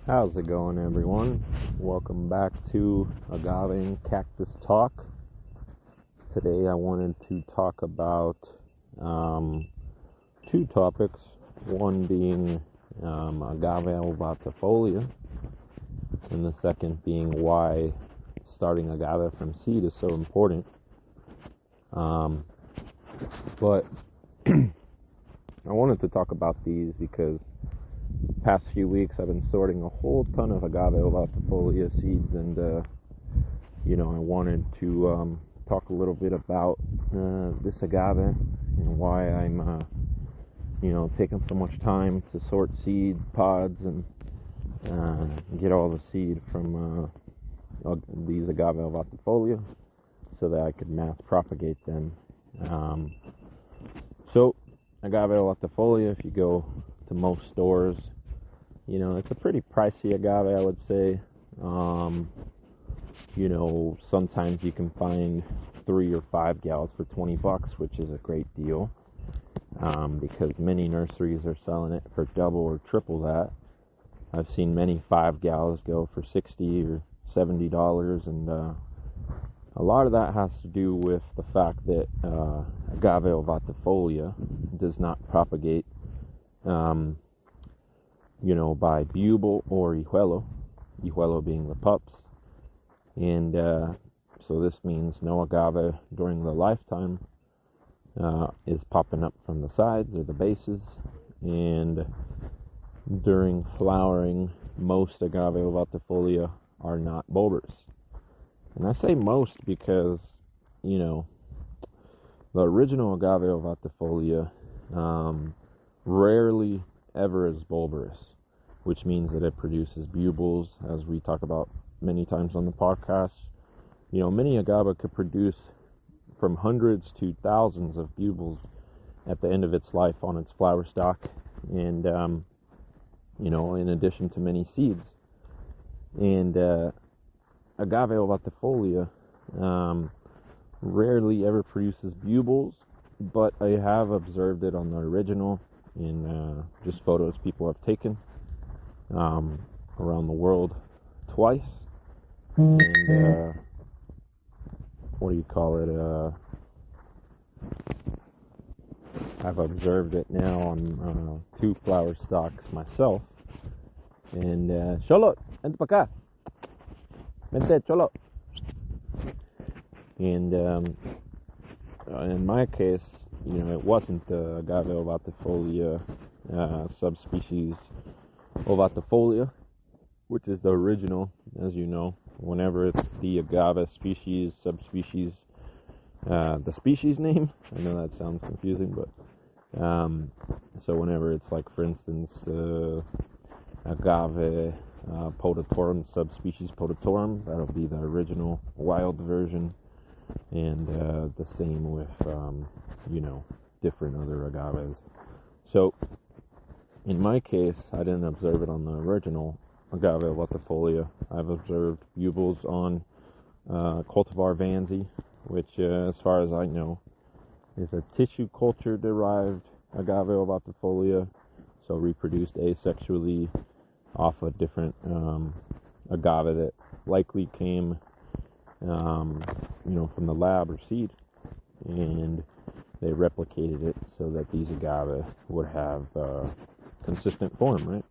How's it going, everyone? Welcome back to Agave and Cactus Talk. Today I wanted to talk about two topics, one being Agave Ovatifolia, and the second being why starting agave from seed is so important. But I wanted to talk about these because past few weeks I've been sorting a whole ton of Agave Ovatifolia seeds, and I wanted to talk a little bit about this agave and why I'm taking so much time to sort seed pods and get all the seed from these Agave Ovatifolia so that I could mass propagate them. So Agave Ovatifolia, if you go to most stores, it's a pretty pricey agave, I would say. Sometimes you can find 3 or 5 gallons for $20, which is a great deal, because many nurseries are selling it for double or triple that. I've seen many 5 gallons go for $60 or $70, and a lot of that has to do with the fact that Agave Ovatifolia does not propagate by bubble or hijuelo being the pups. And so this means no agave during the lifetime is popping up from the sides or the bases. And during flowering, most Agave Ovatifolia are not bulbous. And I say most because, the original Agave Ovatifolia rarely ever is bulbous, which means that it produces bugles, as we talk about many times on the podcast. Many agave could produce from hundreds to thousands of bugles at the end of its life on its flower stalk, and in addition to many seeds. And Agave Ovatifolia rarely ever produces bugles, but I have observed it on the original in just photos people have taken around the world twice. And I've observed it now on 2 flower stalks myself. And Cholo, vente para acá. Vente, Cholo. And in my case, it wasn't the Agave Ovatifolia subspecies Ovatifolia, which is the original, as you know. Whenever it's the agave species, subspecies, the species name, I know that sounds confusing, but so whenever it's like, for instance, Agave potatorum, subspecies potatorum, that'll be the original wild version, and the same with different other agaves. So in my case, I didn't observe it on the original Agave Ovatifolia. I've observed bugles on cultivar Vanzi, which, as far as I know, is a tissue culture derived Agave Ovatifolia, so reproduced asexually off a different agave that likely came from the lab or seed, and they replicated it so that these agave would have consistent form, right?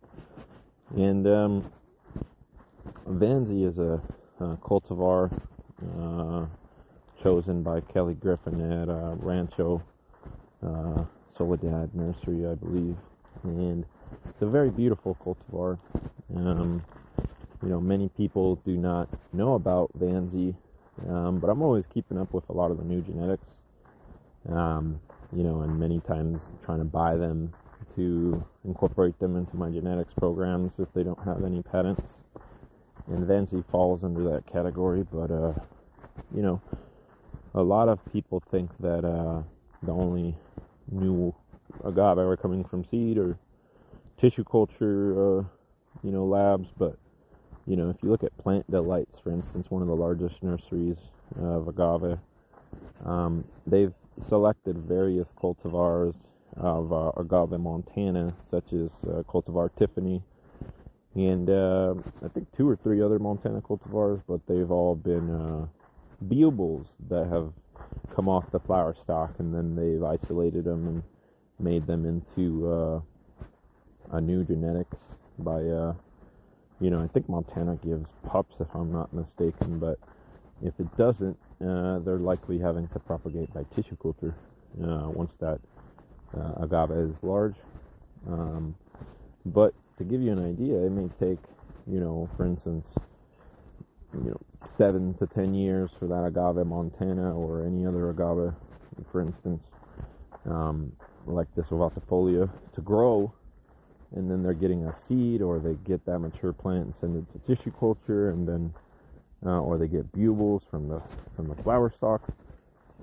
And Vanzi is a cultivar chosen by Kelly Griffin at Rancho Soledad Nursery, I believe. And it's a very beautiful cultivar. Many people do not know about Vanzi, but I'm always keeping up with a lot of the new genetics. And many times trying to buy them to incorporate them into my genetics programs if they don't have any patents. And Vanzi falls under that category, but a lot of people think that the only new agave are coming from seed or tissue culture labs, but if you look at Plant Delights, for instance, one of the largest nurseries of agave, they've selected various cultivars of Agave Montana, such as cultivar Tiffany, and I think 2 or 3 other Montana cultivars, but they've all been bubles that have come off the flower stalk, and then they've isolated them and made them into a new genetics by I think Montana gives pups, if I'm not mistaken, but if it doesn't, they're likely having to propagate by tissue culture once that agave is large. But to give you an idea, it may take, for instance, 7 to 10 years for that agave Montana or any other agave, for instance, like this Ovatifolia, to grow, and then they're getting a seed, or they get that mature plant and send it to tissue culture, and then or they get bubles from the flower stalk,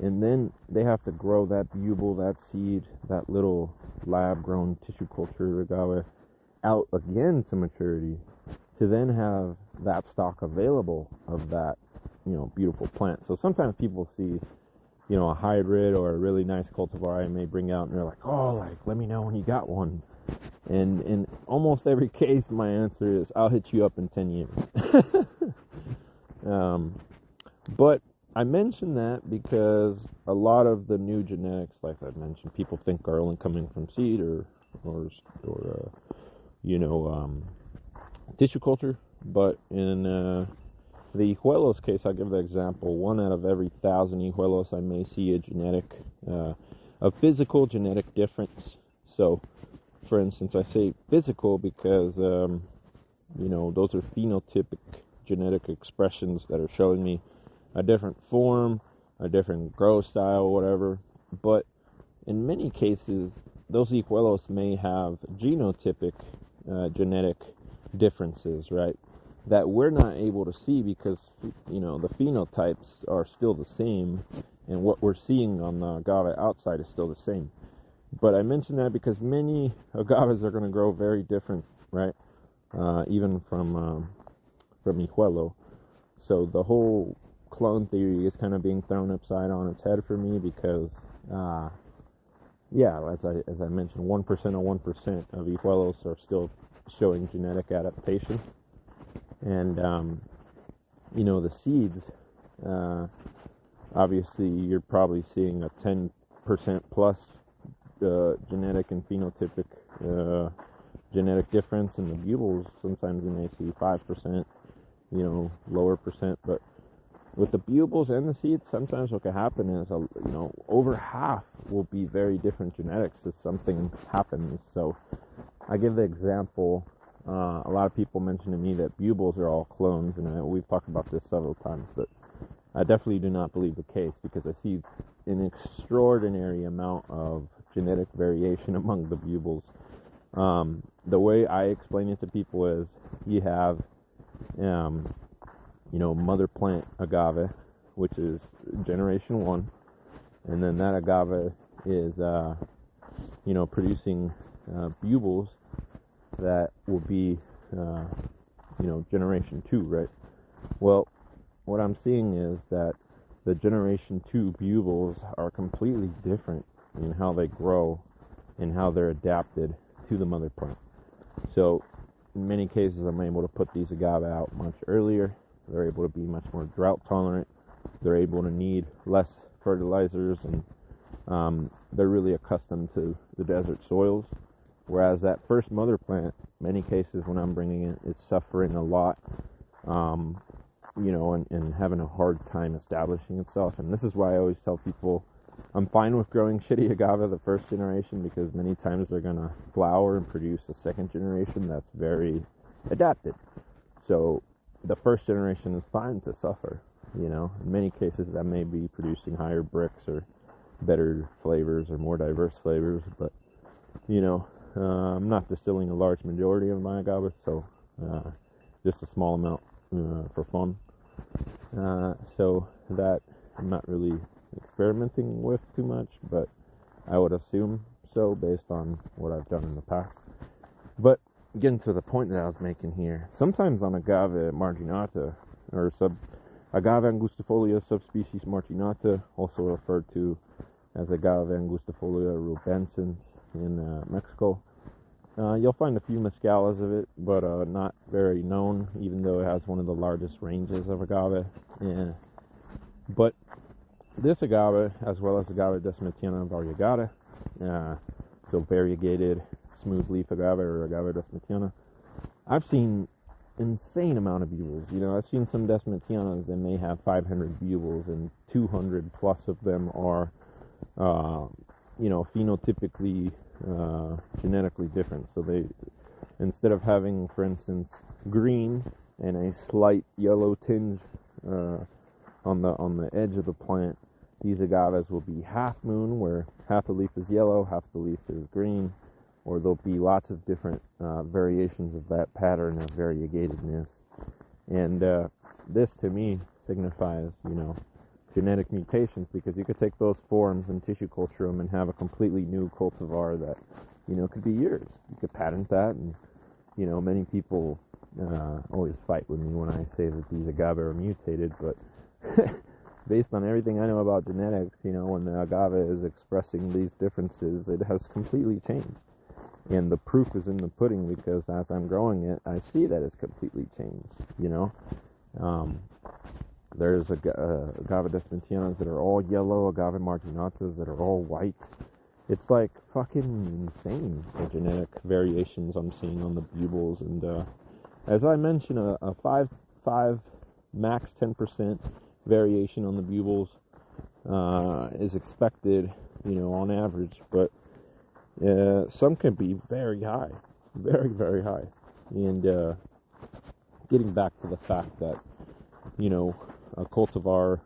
and then they have to grow that buble, that seed, that little lab-grown tissue culture agave out again to maturity, to then have that stock available of that, beautiful plant. So sometimes people see, a hybrid or a really nice cultivar I may bring out, and they're like, oh, let me know when you got one. And in almost every case, my answer is, I'll hit you up in 10 years. But I mention that because a lot of the new genetics, like I mentioned, people think are only coming from seed or tissue culture. But in the Hijuelos case, I'll give the example. 1 out of every 1,000 Hijuelos, I may see a physical genetic difference. So, for instance, I say physical because, those are phenotypic genetic expressions that are showing me a different form, a different grow style, whatever. But in many cases, those Hijuelos may have genotypic genetic differences, right? That we're not able to see because, the phenotypes are still the same, and what we're seeing on the agave outside is still the same. But I mention that because many agaves are going to grow very different, right? Even from Hijuelo. So the whole clone theory is kind of being thrown upside on its head for me because, as I mentioned, 1% or 1% of Hijuelos are still showing genetic adaptation. And, the seeds, obviously you're probably seeing a 10% plus genetic and phenotypic genetic difference in the bubles. Sometimes you may see 5%, lower percent, but with the bubles and the seeds, sometimes what can happen is, over half will be very different genetics if something happens. So I give the example, a lot of people mention to me that bubles are all clones, and we've talked about this several times, but I definitely do not believe the case because I see an extraordinary amount of genetic variation among the bubles. The way I explain it to people is you have, mother plant agave, which is generation 1, and then that agave is, producing bubles that will be, generation 2, right? Well, what I'm seeing is that the generation 2 bubles are completely different in how they grow and how they're adapted to the mother plant. So in many cases, I'm able to put these agave out much earlier. They're able to be much more drought tolerant. They're able to need less fertilizers, and they're really accustomed to the desert soils. Whereas that first mother plant, many cases when I'm bringing it, it's suffering a lot, and having a hard time establishing itself. And this is why I always tell people I'm fine with growing shitty agave the first generation, because many times they're going to flower and produce a second generation that's very adapted. So the first generation is fine to suffer, In many cases that may be producing higher bricks or better flavors or more diverse flavors, but, I'm not distilling a large majority of my agave, so just a small amount for fun. So that I'm not really experimenting with too much, but I would assume so based on what I've done in the past. But getting to the point that I was making here, sometimes on agave marginata, or agave angustifolia subspecies marginata, also referred to as agave angustifolia rubensens in Mexico, You'll find a few Mescalas of it, but not very known, even though it has one of the largest ranges of agave. Yeah. But this agave, as well as Agave Desmetiana variegata, so variegated smooth leaf agave or Agave Desmetiana, I've seen insane amount of butyls. I've seen some Desmetianas that may have 500 butyls, and 200 plus of them are, phenotypically, genetically different. So they, instead of having, for instance, green and a slight yellow tinge on the edge of the plant, these agaves will be half moon, where half the leaf is yellow, half the leaf is green, or there'll be lots of different variations of that pattern of variegatedness. And this, to me, signifies, genetic mutations, because you could take those forms and tissue culture them and have a completely new cultivar that, could be yours. You could patent that, and, many people always fight with me when I say that these agave are mutated, but based on everything I know about genetics, when the agave is expressing these differences, it has completely changed. And the proof is in the pudding, because as I'm growing it, I see that it's completely changed, There's Agave Desmetianas that are all yellow, Agave Marginatas that are all white. It's like fucking insane, the genetic variations I'm seeing on the bugles. And as I mentioned, a 5 max 10% variation on the bugles is expected, on average, but some can be very high, very, very high. And getting back to the fact that, a cultivar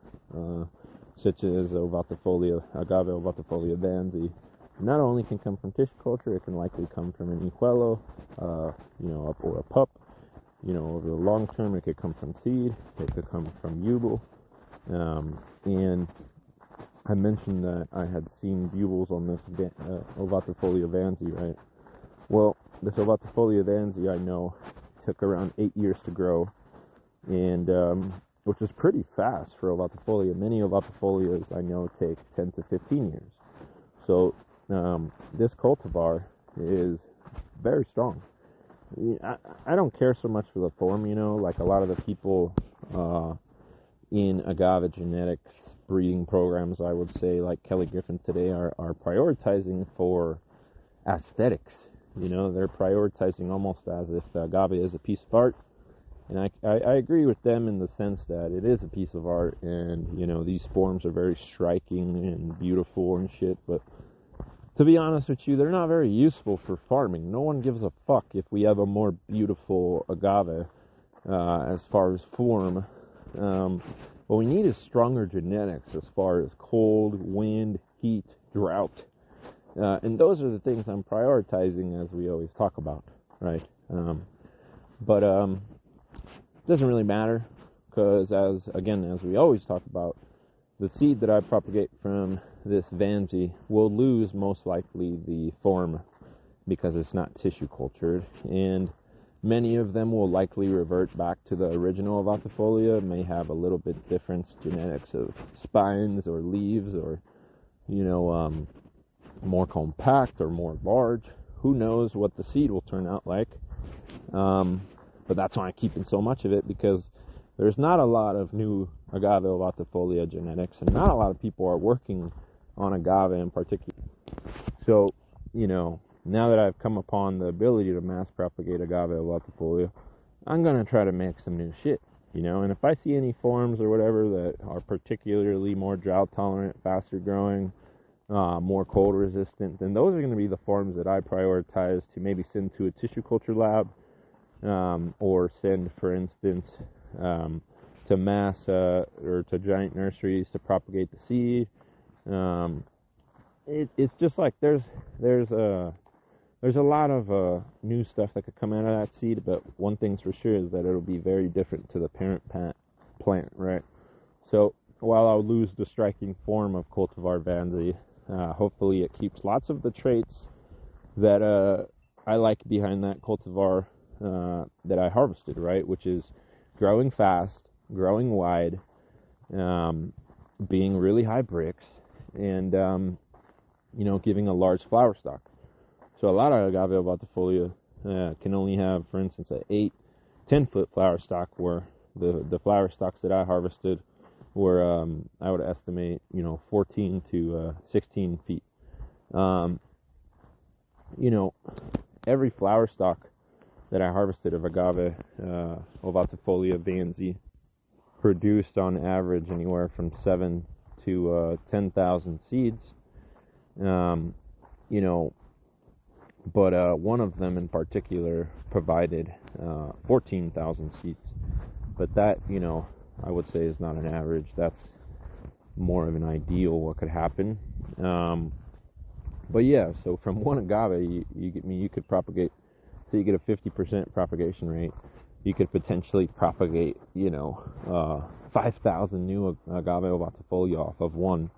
such as Agave Ovatifolia Vanzi, not only can come from tissue culture, it can likely come from an hijuelo, or a pup. Over the long term, it could come from seed, it could come from bugel. And I mentioned that I had seen bugles on this Ovatifolia Vanzi, right? Well, this Ovatifolia Vanzi, I know, took around 8 years to grow, and which is pretty fast for Ovatifolia. Many Ovatifolias I know take 10 to 15 years. So this cultivar is very strong. I don't care so much for the form, like a lot of the people in agave genetics breeding programs, I would say, like Kelly Griffin today, are prioritizing for aesthetics. They're prioritizing almost as if agave is a piece of art. And I agree with them in the sense that it is a piece of art, and, these forms are very striking and beautiful and shit, but to be honest with you, they're not very useful for farming. No one gives a fuck if we have a more beautiful agave as far as form. What we need is stronger genetics as far as cold, wind, heat, drought. And those are the things I'm prioritizing, as we always talk about, right? But it doesn't really matter, because as we always talk about, the seed that I propagate from this Vanzi will lose most likely the form because it's not tissue cultured, and many of them will likely revert back to the original Ovatifolia. May have a little bit different genetics of spines or leaves, or more compact or more large. Who knows what the seed will turn out like? But that's why I'm keeping so much of it, because there's not a lot of new Agave Ovatifolia genetics, and not a lot of people are working on agave in particular. So, now that I've come upon the ability to mass propagate Agave Ovatifolia, I'm going to try to make some new shit, and if I see any forms or whatever that are particularly more drought tolerant, faster growing, more cold resistant, then those are going to be the forms that I prioritize to maybe send to a tissue culture lab, or send, for instance, to mass or to giant nurseries to propagate the seed. It's just like there's a lot of new stuff that could come out of that seed, but one thing's for sure is that it'll be very different to the parent plant, right? So while I'll lose the striking form of cultivar Vanzi, hopefully it keeps lots of the traits that I like behind that cultivar that I harvested, right? Which is growing fast, growing wide, being really high bricks, and giving a large flower stock. So a lot of Agave Ovatifolia can only have, for instance, an 8-10 foot flower stalk, where the flower stalks that I harvested were, I would estimate, 14 to 16 feet. Every flower stalk that I harvested of Agave Ovatifolia Vanzi produced on average anywhere from 7 to 10,000 seeds. But one of them in particular provided 14,000 seeds. But that, I would say is not an average. That's more of an ideal what could happen. But yeah, so from one agave, you could propagate, so you get a 50% propagation rate. You could potentially propagate, 5,000 new Agave Ovatifolia off of one.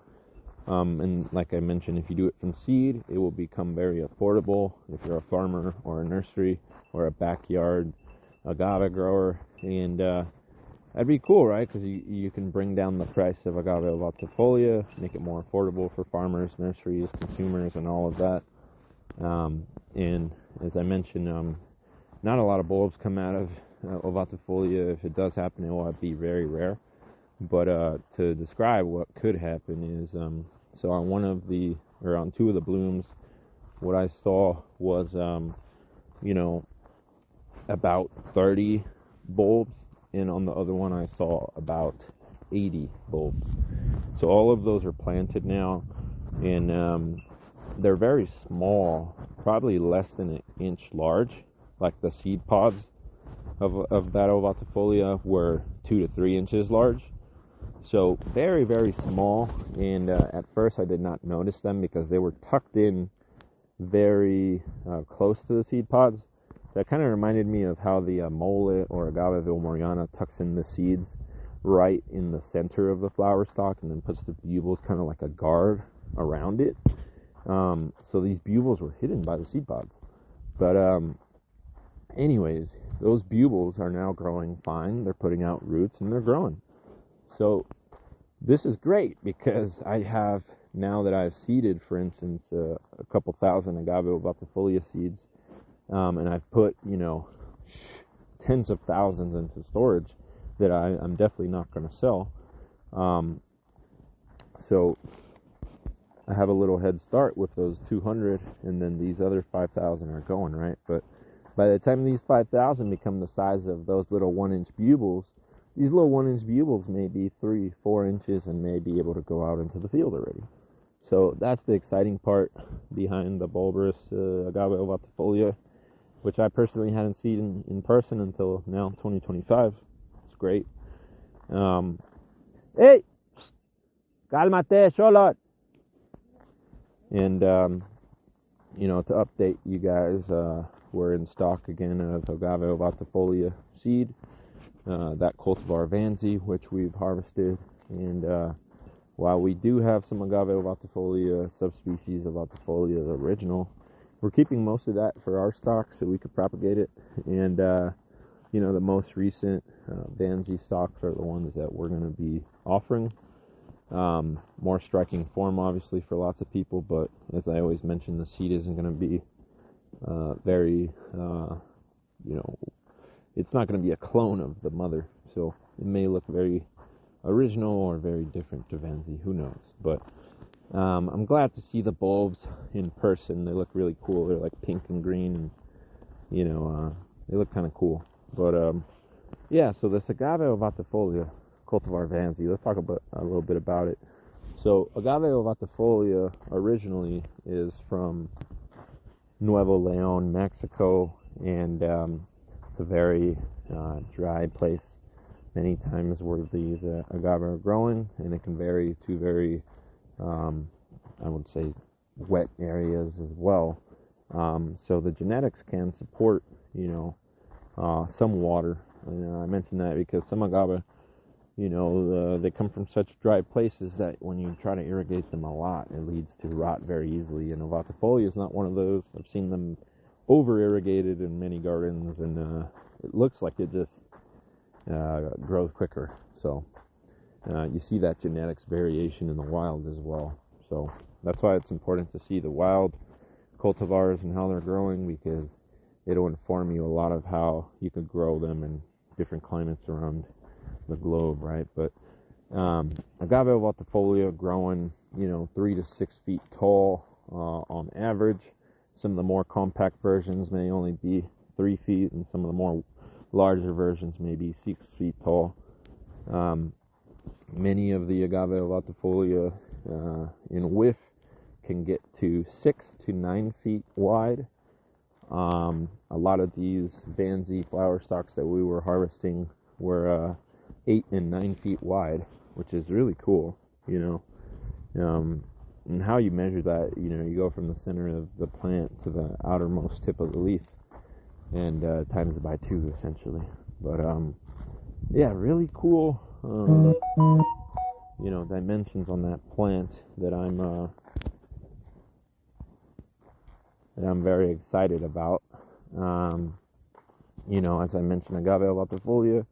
And like I mentioned, if you do it from seed, it will become very affordable if you're a farmer or a nursery or a backyard agave grower. And that'd be cool, right? Because you can bring down the price of Agave Ovatifolia, make it more affordable for farmers, nurseries, consumers, and all of that. And as I mentioned, not a lot of bulbs come out of Ovatifolia. If it does happen, it will be very rare. But to describe what could happen is, so on two of the blooms, what I saw was, about 30 bulbs, and on the other one I saw about 80 bulbs. So all of those are planted now, and they're very small, probably less than an inch large, like the seed pods of that Ovatifolia were 2 to 3 inches large. So very, very small, and at first I did not notice them because they were tucked in very close to the seed pods. That kind of reminded me of how the mullet or Agave Vilmoriana tucks in the seeds right in the center of the flower stalk and then puts the bubles kind of like a guard around it. So these bubles were hidden by the seed pods. But anyways, those bubles are now growing fine. They're putting out roots and they're growing. So this is great because I have, now that I've seeded, for instance, a couple thousand Agave Ovatifolia seeds, and I've put, tens of thousands into storage that I'm definitely not going to sell. So I have a little head start with those 200, and then these other 5,000 are going, right? But by the time these 5,000 become the size of those little 1-inch bubles, these little 1-inch bubles may be 3-4 inches and may be able to go out into the field already. So that's the exciting part behind the bulbous Agave Ovatifolia, which I personally hadn't seen in person until now, 2025. It's great. Hey! Calmate, Charlotte! And, to update you guys, we're in stock again of Agave Ovatifolia seed. That cultivar Vanzi, which we've harvested, and while we do have some Agave Ovatifolia subspecies of Ovatifolia original, we're keeping most of that for our stock so we could propagate it. And the most recent Vanzi stocks are the ones that we're going to be offering. More striking form, obviously, for lots of people, but as I always mention, the seed isn't going to be very, it's not going to be a clone of the mother, so it may look very original or very different to Vanzi, who knows. But I'm glad to see the bulbs in person. They look really cool. They're like pink and green, and they look kind of cool. But so this Agave Ovatifolia cultivar Vanzi, let's talk about a little bit about it. So Agave Ovatifolia originally is from Nuevo Leon, Mexico, and it's a very dry place. Many times where these agave are growing, and it can vary to very, I would say, wet areas as well. So the genetics can support, some water. I mention that because some agave, they come from such dry places that when you try to irrigate them a lot, it leads to rot very easily. And Ovatifolia is not one of those. I've seen them over-irrigated in many gardens, and it looks like it just grows quicker. So you see that genetics variation in the wild as well. So that's why it's important to see the wild cultivars and how they're growing, because it'll inform you a lot of how you could grow them in different climates around the globe, right? But Agave Ovatifolia growing, 3 to 6 feet tall on average. Some of the more compact versions may only be 3 feet, and some of the more larger versions may be 6 feet tall. Many of the Agave Ovatifolia in width can get to 6 to 9 feet wide. A lot of these Vanzy flower stalks that we were harvesting were 8 and 9 feet wide, which is really cool, and how you measure that, you go from the center of the plant to the outermost tip of the leaf and times it by 2 essentially. But yeah, really cool dimensions on that plant that I'm very excited about. As I mentioned, Agave Ovatifolia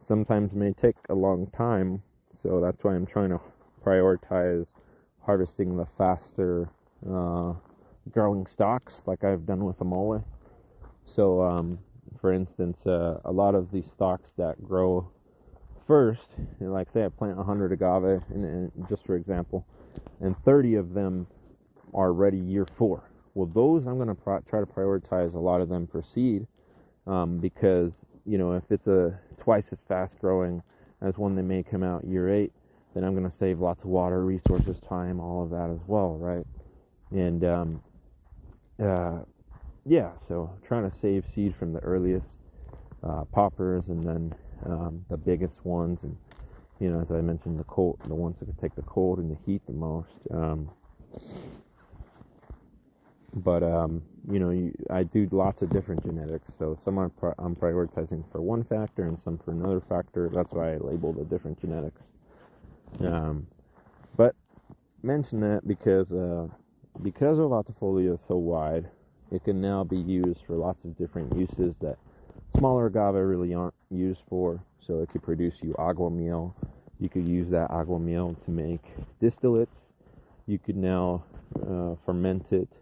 sometimes may take a long time, so that's why I'm trying to prioritize harvesting the faster growing stalks, like I've done with Amole. So, for instance, a lot of these stalks that grow first, like say I plant 100 agave, and just for example, and 30 of them are ready year 4. Well, those I'm going to try to prioritize a lot of them for seed, because if it's a twice as fast growing as one that may come out year 8, then I'm going to save lots of water, resources, time, all of that as well, right? And so trying to save seed from the earliest poppers, and then the biggest ones, and as I mentioned, the ones that could take the cold and the heat the most. But I do lots of different genetics, so some I'm prioritizing for one factor and some for another factor. That's why I label the different genetics. But mention that because Ovatifolia is so wide, it can now be used for lots of different uses that smaller agave really aren't used for. So it could produce you agua miel. You could use that agua miel to make distillates. You could now ferment it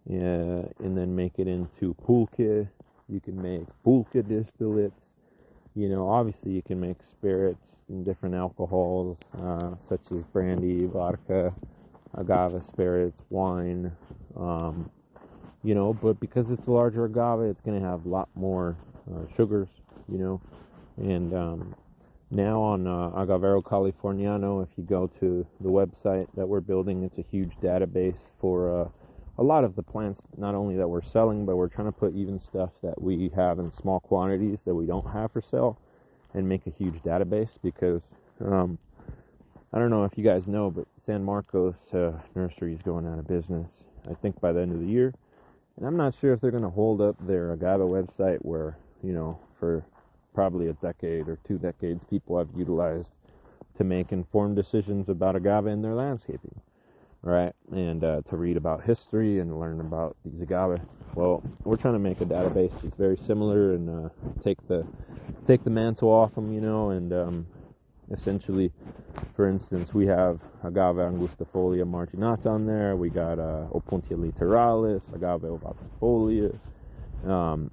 and then make it into pulque. You can make pulque distillates. Obviously you can make spirits and different alcohols, such as brandy, vodka, agave spirits, wine. But because it's a larger agave, it's going to have a lot more sugars, and now on Agavero Californiano, if you go to the website that we're building, it's a huge database for a lot of the plants, not only that we're selling, but we're trying to put even stuff that we have in small quantities that we don't have for sale and make a huge database, because I don't know if you guys know, but San Marcos nursery is going out of business, I think, by the end of the year. And I'm not sure if they're going to hold up their agave website where, for probably a decade or 2 decades, people have utilized to make informed decisions about agave in their landscaping, right? And to read about history and learn about these agave. Well, we're trying to make a database that's very similar and take the mantle off them, and essentially, for instance, we have Agave Angustifolia marginata on there. We got Opuntia literalis, Agave Ovatifolia,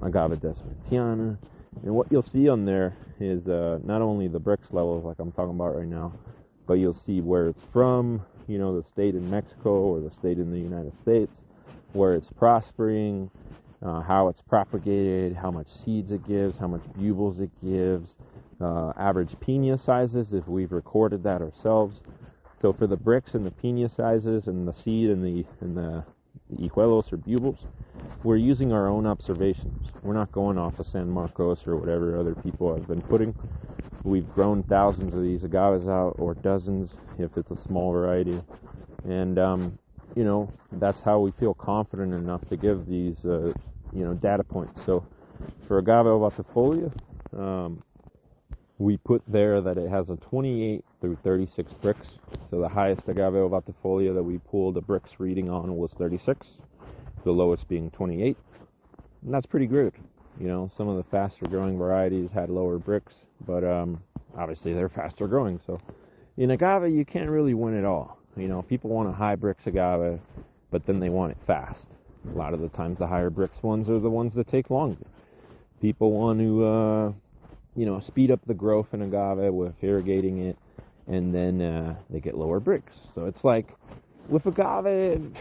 Agave desmentiana. And what you'll see on there is not only the Brix levels like I'm talking about right now, but you'll see where it's from, the state in Mexico or the state in the United States, where it's prospering, how it's propagated, how much seeds it gives, how much bugles it gives, average piña sizes if we've recorded that ourselves. So for the Brix and the piña sizes and the seed and the hijuelos or bugles, we're using our own observations. We're not going off of San Marcos or whatever other people have been putting. We've grown thousands of these agaves out, or dozens if it's a small variety, and that's how we feel confident enough to give these data points. So for Agave Ovatifolia, we put there that it has a 28 through 36 Brix. So the highest Agave Ovatifolia that we pulled a Brix reading on was 36, the lowest being 28. And that's pretty good. Some of the faster growing varieties had lower Brix, but obviously they're faster growing. So in agave, you can't really win it all. People want a high Brix agave, but then they want it fast. A lot of the times the higher bricks ones are the ones that take longer. People want to, speed up the growth in agave with irrigating it, and then they get lower bricks. So it's like, with agave,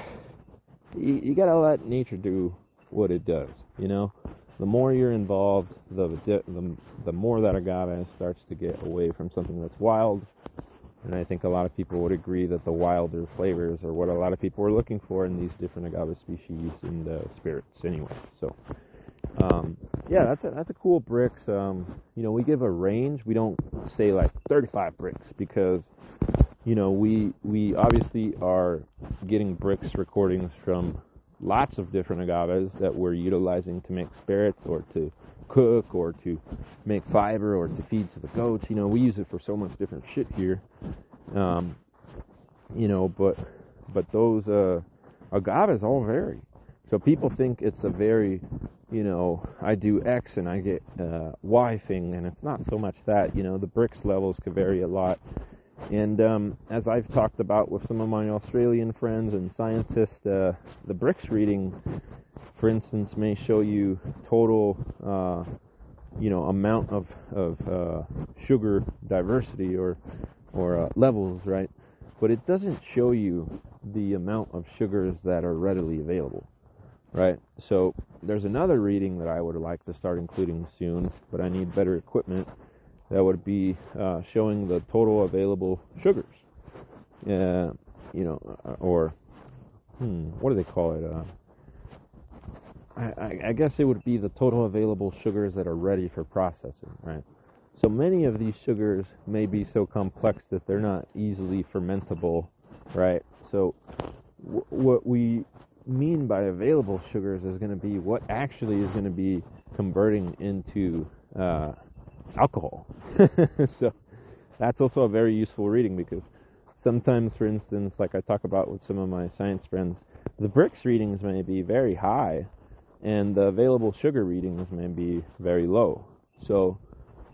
you gotta let nature do what it does, The more you're involved, the more that agave starts to get away from something that's wild. And I think a lot of people would agree that the wilder flavors are what a lot of people are looking for in these different agave species and spirits anyway. So, that's a cool bricks. We give a range. We don't say like 35 bricks because, we obviously are getting bricks recordings from lots of different agaves that we're utilizing to make spirits or to cook or to make fiber or to feed to the goats. We use it for so much different shit here. But those agaves all vary. So people think it's a very, I do X and I get Y thing, and it's not so much that. The bricks levels could vary a lot. And as I've talked about with some of my Australian friends and scientists, the bricks reading, for instance, may show you total, amount of sugar diversity or levels, right? But it doesn't show you the amount of sugars that are readily available, right? So there's another reading that I would like to start including soon, but I need better equipment. That would be showing the total available sugars, or what do they call it? I guess it would be the total available sugars that are ready for processing, right? So many of these sugars may be so complex that they're not easily fermentable, right? So what we mean by available sugars is going to be what actually is going to be converting into alcohol. So that's also a very useful reading, because sometimes, for instance, like I talk about with some of my science friends, the bricks readings may be very high and the available sugar readings may be very low. So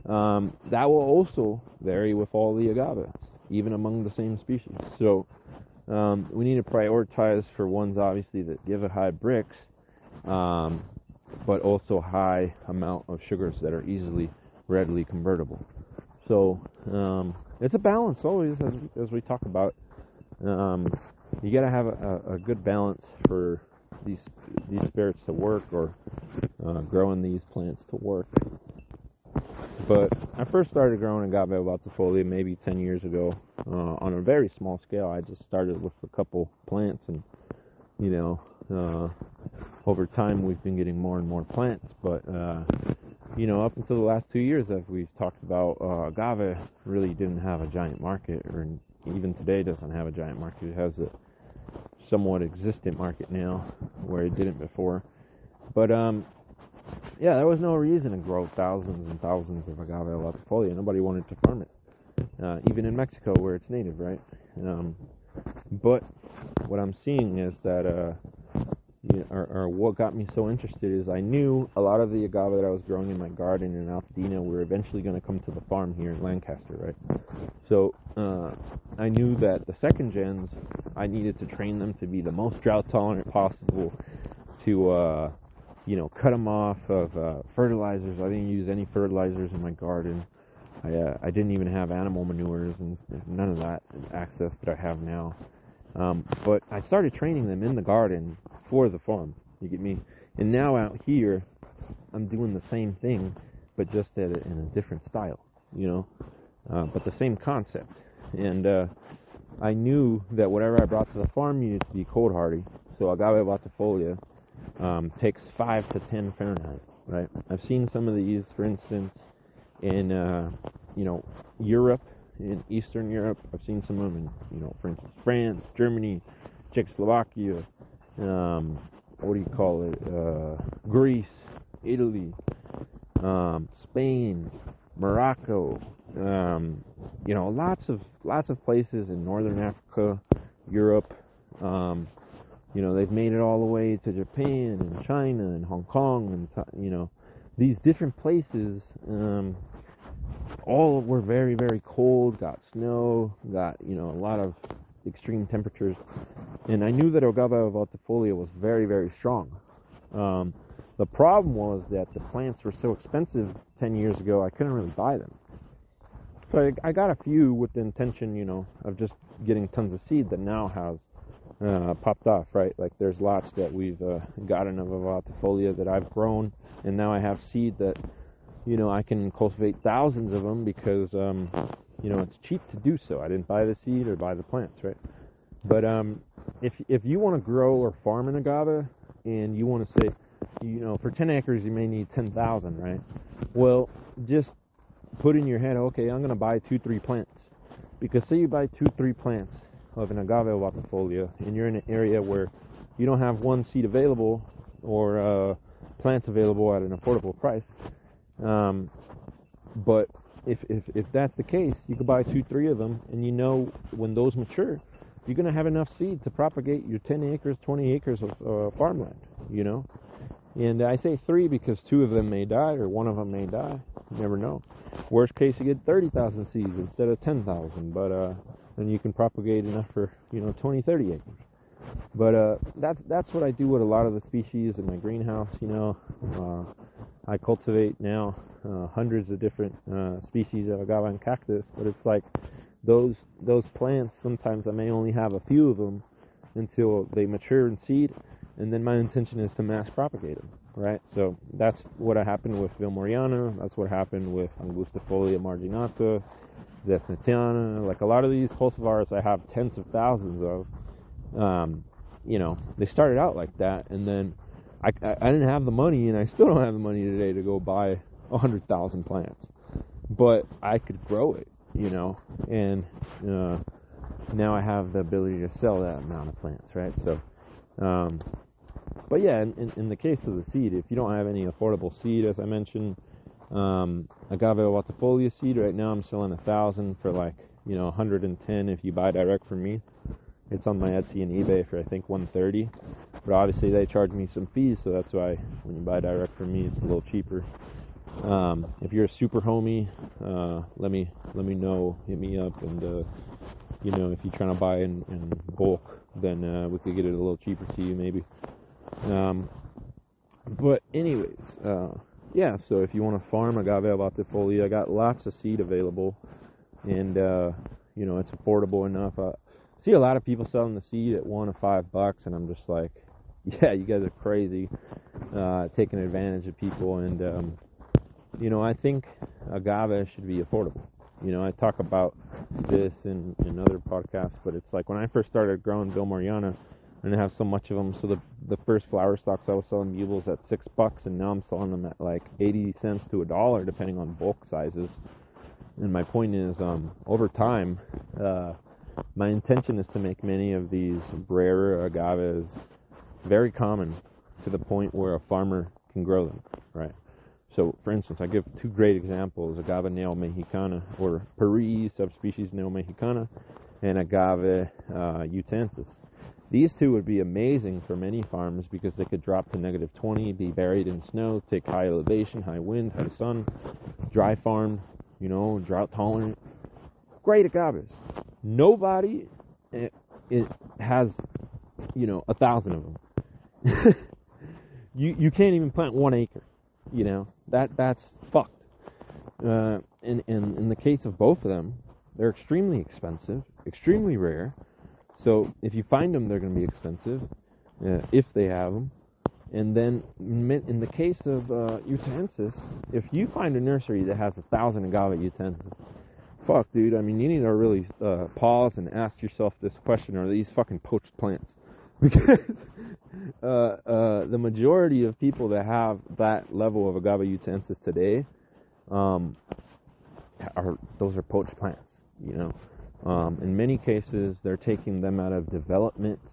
that will also vary with all the agaves, even among the same species. So we need to prioritize for ones, obviously, that give it high bricks, but also high amount of sugars that are readily convertible. So it's a balance always, as we talk about. You got to have a good balance for these spirits to work, or growing these plants to work. But I first started growing Agave Ovatifolia maybe 10 years ago on a very small scale. I just started with a couple plants, and over time we've been getting more and more plants. But up until the last 2 years, as we've talked about, agave really didn't have a giant market, or even today doesn't have a giant market. It has a somewhat existent market now, where it didn't before. But there was no reason to grow thousands and thousands of Agave Ovatifolia. Nobody wanted to farm it, even in Mexico, where it's native, right? But what I'm seeing is that, or what got me so interested is I knew a lot of the agave that I was growing in my garden in Altadena were eventually going to come to the farm here in Lancaster, right? So I knew that the second gens, I needed to train them to be the most drought tolerant possible, to cut them off of fertilizers. I didn't use any fertilizers in my garden. I didn't even have animal manures and none of that access that I have now. But I started training them in the garden for the farm. You get me? And now out here, I'm doing the same thing, but just in a different style, but the same concept. And I knew that whatever I brought to the farm needed to be cold hardy. So Agave Ovatifolia takes 5 to 10 Fahrenheit, right? I've seen some of these, for instance, in Europe, in Eastern Europe. I've seen some of them in, for instance, France, Germany, Czechoslovakia, Greece, Italy, Spain, Morocco, lots of places in Northern Africa, Europe. They've made it all the way to Japan and China and Hong Kong, and these different places. All were very, very cold. Got snow. Got a lot of extreme temperatures, and I knew that Agave Ovatifolia was very, very strong. The problem was that the plants were so expensive 10 years ago, I couldn't really buy them. So I got a few with the intention, of just getting tons of seed that now has popped off, right? Like there's lots that we've gotten of Ovatifolia that I've grown, and now I have seed that, I can cultivate thousands of them because, it's cheap to do so. I didn't buy the seed or buy the plants, right? But if you want to grow or farm an agave, and you want to say, for 10 acres you may need 10,000, right? Well, just put in your head, okay, I'm going to buy 2-3 plants. Because say you buy 2-3 plants of an Agave Ovatifolia, and you're in an area where you don't have one seed available or plants available at an affordable price. But if that's the case, you could buy 2-3 of them, and when those mature, you're going to have enough seed to propagate your 10 acres, 20 acres of farmland, And I say 3 because 2 of them may die or 1 of them may die. You never know. Worst case, you get 30,000 seeds instead of 10,000, but then you can propagate enough for 20, 30 acres. But that's what I do with a lot of the species in my greenhouse. I cultivate now hundreds of different species of agave and cactus, but it's like those plants. Sometimes I may only have a few of them until they mature and seed, and then my intention is to mass propagate them. Right, so that's what happened with Vilmoriana. That's what happened with Angustifolia marginata, Desnetiana. Like a lot of these cultivars, I have tens of thousands of. They started out like that, and then I didn't have the money, and I still don't have the money today to go buy 100,000 plants. But I could grow it, and now I have the ability to sell that amount of plants, right? So. But yeah, in the case of the seed, if you don't have any affordable seed, as I mentioned, Agave Ovatifolia seed, right now I'm selling 1,000 for 110 if you buy direct from me. It's on my Etsy and eBay for I think 130, but obviously they charge me some fees, so that's why when you buy direct from me, it's a little cheaper. If you're a super homie, let me know, hit me up, and if you're trying to buy in bulk, then we could get it a little cheaper to you maybe. But anyways, so if you want to farm Agave Ovatifolia, I got lots of seed available, and it's affordable enough. I see a lot of people selling the seed at $1 or $5, and I'm just like, yeah, you guys are crazy, taking advantage of people, and I think agave should be affordable. I talk about this in other podcasts, but it's like when I first started growing Vilmoriana, I didn't have so much of them, so the first flower stalks I was selling mules at $6, and now I'm selling them at like 80 cents to $1, depending on bulk sizes. And my point is, over time, my intention is to make many of these rarer agaves very common to the point where a farmer can grow them, right? So, for instance, I give 2 great examples: Agave Neo-Mexicana, or Paris subspecies Neo-Mexicana, and Agave Utensis. These 2 would be amazing for many farms because they could drop to -20, be buried in snow, take high elevation, high wind, high sun, dry farm, drought tolerant. Great agaves. Nobody has, 1,000 of them. You can't even plant 1 acre. That's fucked. And in the case of both of them, they're extremely expensive, extremely rare. So if you find them, they're going to be expensive, if they have them. And then in the case of Utensis, if you find a nursery that has 1,000 Agave Utensis, fuck, dude, I mean, you need to really pause and ask yourself this question: are these fucking poached plants? Because the majority of people that have that level of Agave Utensis today, those are poached plants, In many cases, they're taking them out of developments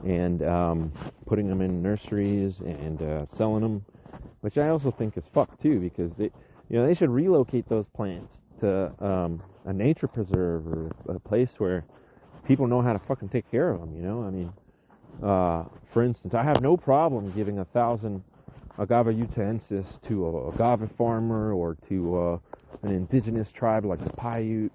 and putting them in nurseries and selling them, which I also think is fucked too, because they should relocate those plants to a nature preserve or a place where people know how to fucking take care of them. I mean, for instance, I have no problem giving 1,000 Agave Utensis to a agave farmer or to an indigenous tribe like the Paiute,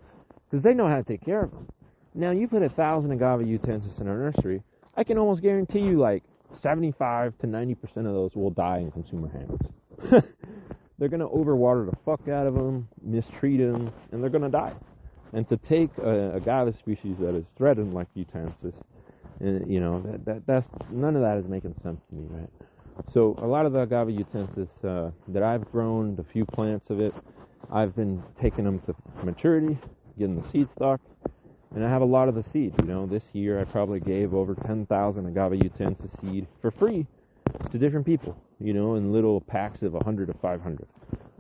because they know how to take care of them. Now, you put 1,000 agave utensils in our nursery, I can almost guarantee you, like, 75 to 90% of those will die in consumer hands. They're going to overwater the fuck out of them, mistreat them, and they're going to die. And to take a agave species that is threatened like utensils, you know, that's none of that is making sense to me, right? So a lot of the agave utensils that I've grown, the few plants of it, I've been taking them to maturity, getting the seed stock, and I have a lot of the seed. You know, this year I probably gave over 10,000 agave utensil seed for free to different people, you know, in little packs of 100 to 500.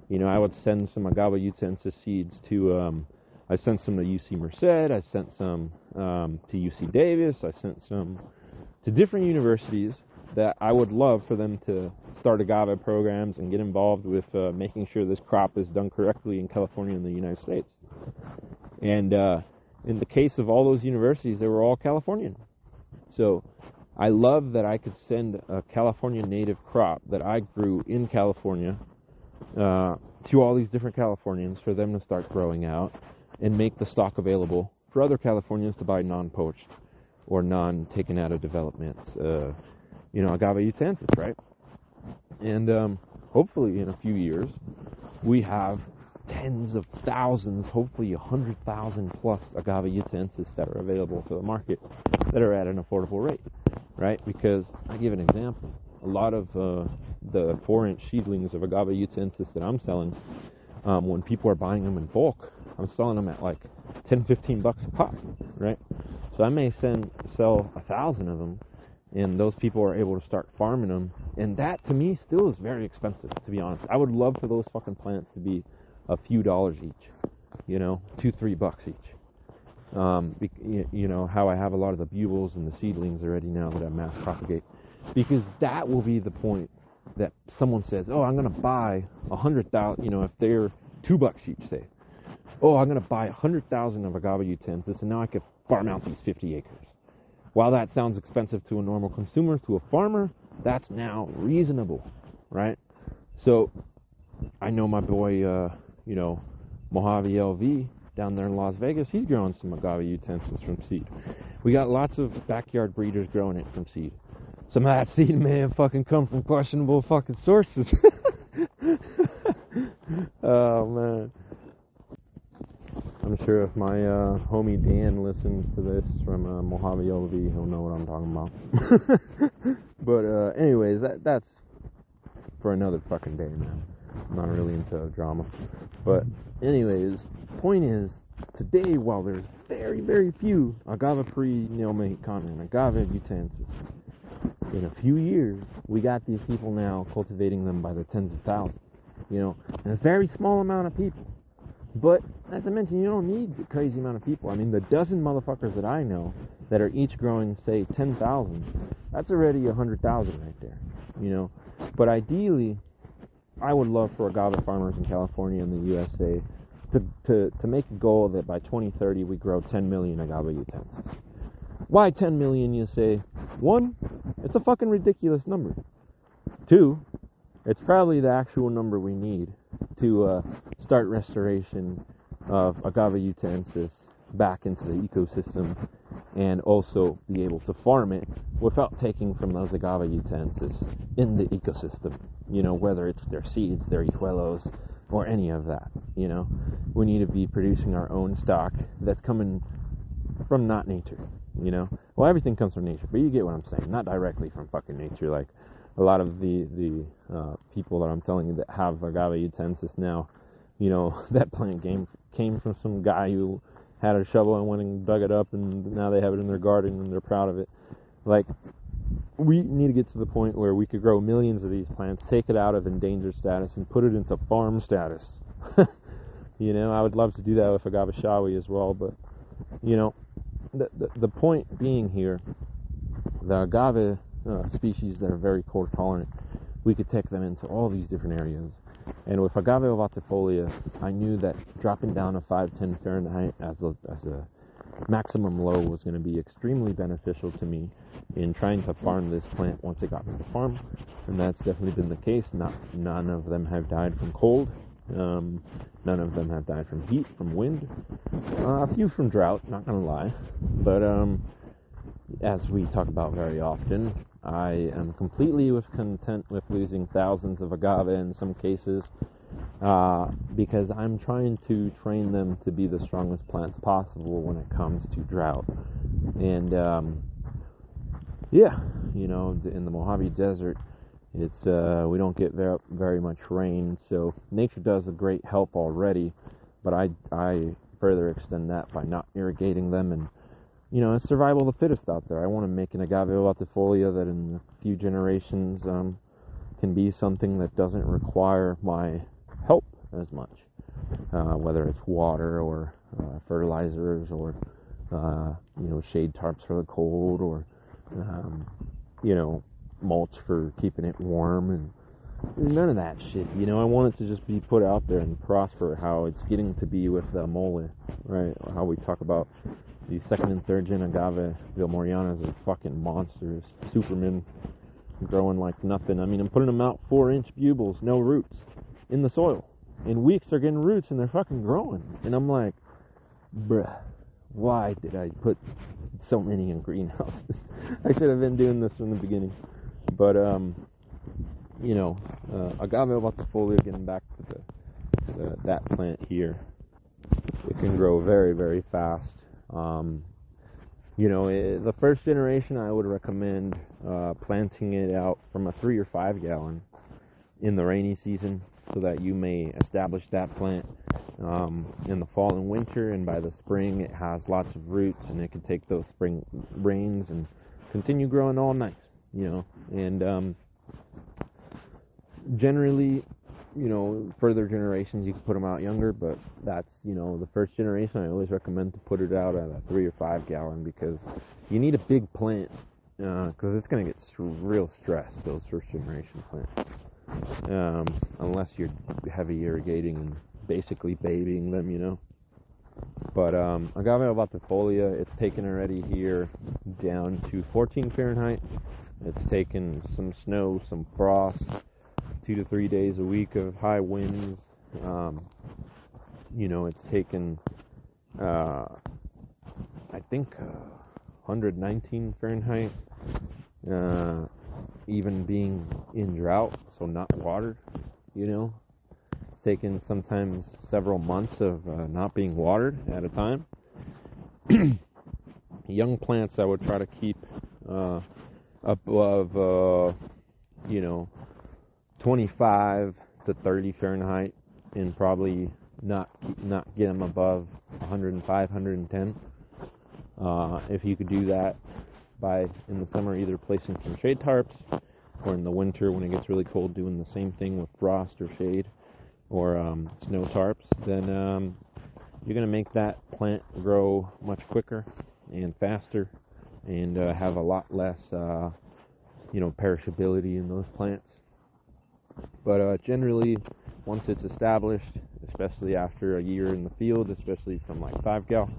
You know, I would send some agave utensil seeds to, I sent some to UC Merced, I sent some to UC Davis, I sent some to different universities that I would love for them to start agave programs and get involved with making sure this crop is done correctly in California and the United States. And in the case of all those universities, they were all Californian. So I love that I could send a California native crop that I grew in California to all these different Californians for them to start growing out and make the stock available for other Californians to buy non-poached or non-taken out of developments, you know, agave utensils, right? And hopefully in a few years, we have tens of thousands, hopefully 100,000 plus agave utensils that are available to the market that are at an affordable rate, right? Because I give an example. A lot of the 4-inch seedlings of agave utensils that I'm selling, when people are buying them in bulk, I'm selling them at like $10-15 a pop, right? So I may sell 1,000 of them, and those people are able to start farming them, and that to me still is very expensive, to be honest. I would love for those fucking plants to be a few dollars each, you know, $2-3 each. You know, how I have a lot of the bugles and the seedlings already now that I mass propagate, because that will be the point that someone says, oh, I'm going to buy 100,000, you know, if they're $2 each, say, oh, I'm going to buy 100,000 of agave utensils, and now I can farm out these 50 acres. While that sounds expensive to a normal consumer, to a farmer, that's now reasonable, right? So I know my boy, you know, Mojave LV down there in Las Vegas, he's growing some agave utensils from seed. We got lots of backyard breeders growing it from seed. Some of that seed may have fucking come from questionable fucking sources. Oh, man. I'm sure if my homie Dan listens to this from Mojave LV, he'll know what I'm talking about. But anyways, that's for another fucking day, man. I'm not really into drama. But anyways, point is, today, while there's very, very few agave pre-nail-mate continent, agave utensils, in a few years, we got these people now cultivating them by the tens of thousands, you know, and a very small amount of people. But, as I mentioned, you don't need a crazy amount of people. I mean, the dozen motherfuckers that I know that are each growing, say, 10,000, that's already 100,000 right there, you know. But ideally, I would love for agave farmers in California and the USA to make a goal that by 2030 we grow 10 million agave utensils. Why 10 million, you say? 1, it's a fucking ridiculous number. 2, it's probably the actual number we need to start restoration of agave utensils back into the ecosystem and also be able to farm it without taking from those agave utensils in the ecosystem, you know, whether it's their seeds, their hijuelos, or any of that, you know. We need to be producing our own stock that's coming from not nature, you know. Well, everything comes from nature, but you get what I'm saying. Not directly from fucking nature, like a lot of the people that I'm telling you that have agave utensils now, you know, that plant came from some guy who had a shovel and went and dug it up, and now they have it in their garden and they're proud of it. Like, we need to get to the point where we could grow millions of these plants, take it out of endangered status, and put it into farm status. You know, I would love to do that with agave shawi as well, but, you know, the point being here, the agave species that are very cold tolerant, we could take them into all these different areas. And with Agave Ovatifolia, I knew that dropping down to 510 Fahrenheit as a maximum low was going to be extremely beneficial to me in trying to farm this plant once it got to the farm. And that's definitely been the case. None of them have died from cold. None of them have died from heat, from wind. A few from drought, not gonna lie. But as we talk about very often, I am completely content with losing thousands of agave in some cases, because I'm trying to train them to be the strongest plants possible when it comes to drought. And in the Mojave Desert, it's we don't get very much rain, so nature does a great help already, but I further extend that by not irrigating them, and it's survival of the fittest out there. I want to make an Agave Ovatifolia that in a few generations can be something that doesn't require my help as much, whether it's water or fertilizers or shade tarps for the cold, or mulch for keeping it warm, and none of that shit. I want it to just be put out there and prosper, how it's getting to be with the mole, right? How we talk about these second and third gen Agave Vilmorianas are fucking monsters, supermen, growing like nothing. I mean, I'm putting them out 4-inch bubles, no roots, in the soil. In weeks, they're getting roots and they're fucking growing. And I'm like, bruh, why did I put so many in greenhouses? I should have been doing this from the beginning. But, Agave Ovatifolia, getting back to that plant here, it can grow very, very fast. The first generation, I would recommend planting it out from a 3 or 5 gallon in the rainy season, so that you may establish that plant in the fall and winter, and by the spring it has lots of roots and it can take those spring rains and continue growing all nice, and generally, further generations you can put them out younger, but that's, the first generation I always recommend to put it out at a 3 or 5 gallon, because you need a big plant, because it's going to get real stressed, those first generation plants, unless you're heavy irrigating and basically babying them, But Agave Ovatifolia, it's taken already here down to 14 Fahrenheit. It's taken some snow, some frost, 2 to 3 days a week of high winds. It's taken, I think, 119 Fahrenheit, even being in drought, so not watered, It's taken sometimes several months of not being watered at a time. Young plants I would try to keep above, 25 to 30 Fahrenheit, and probably not get them above 105, 110. If you could do that in the summer, either placing some shade tarps, or in the winter when it gets really cold, doing the same thing with frost or shade, or snow tarps, then you're going to make that plant grow much quicker and faster, and have a lot less perishability in those plants. But generally, once it's established, especially after a year in the field, especially from like 5 gal,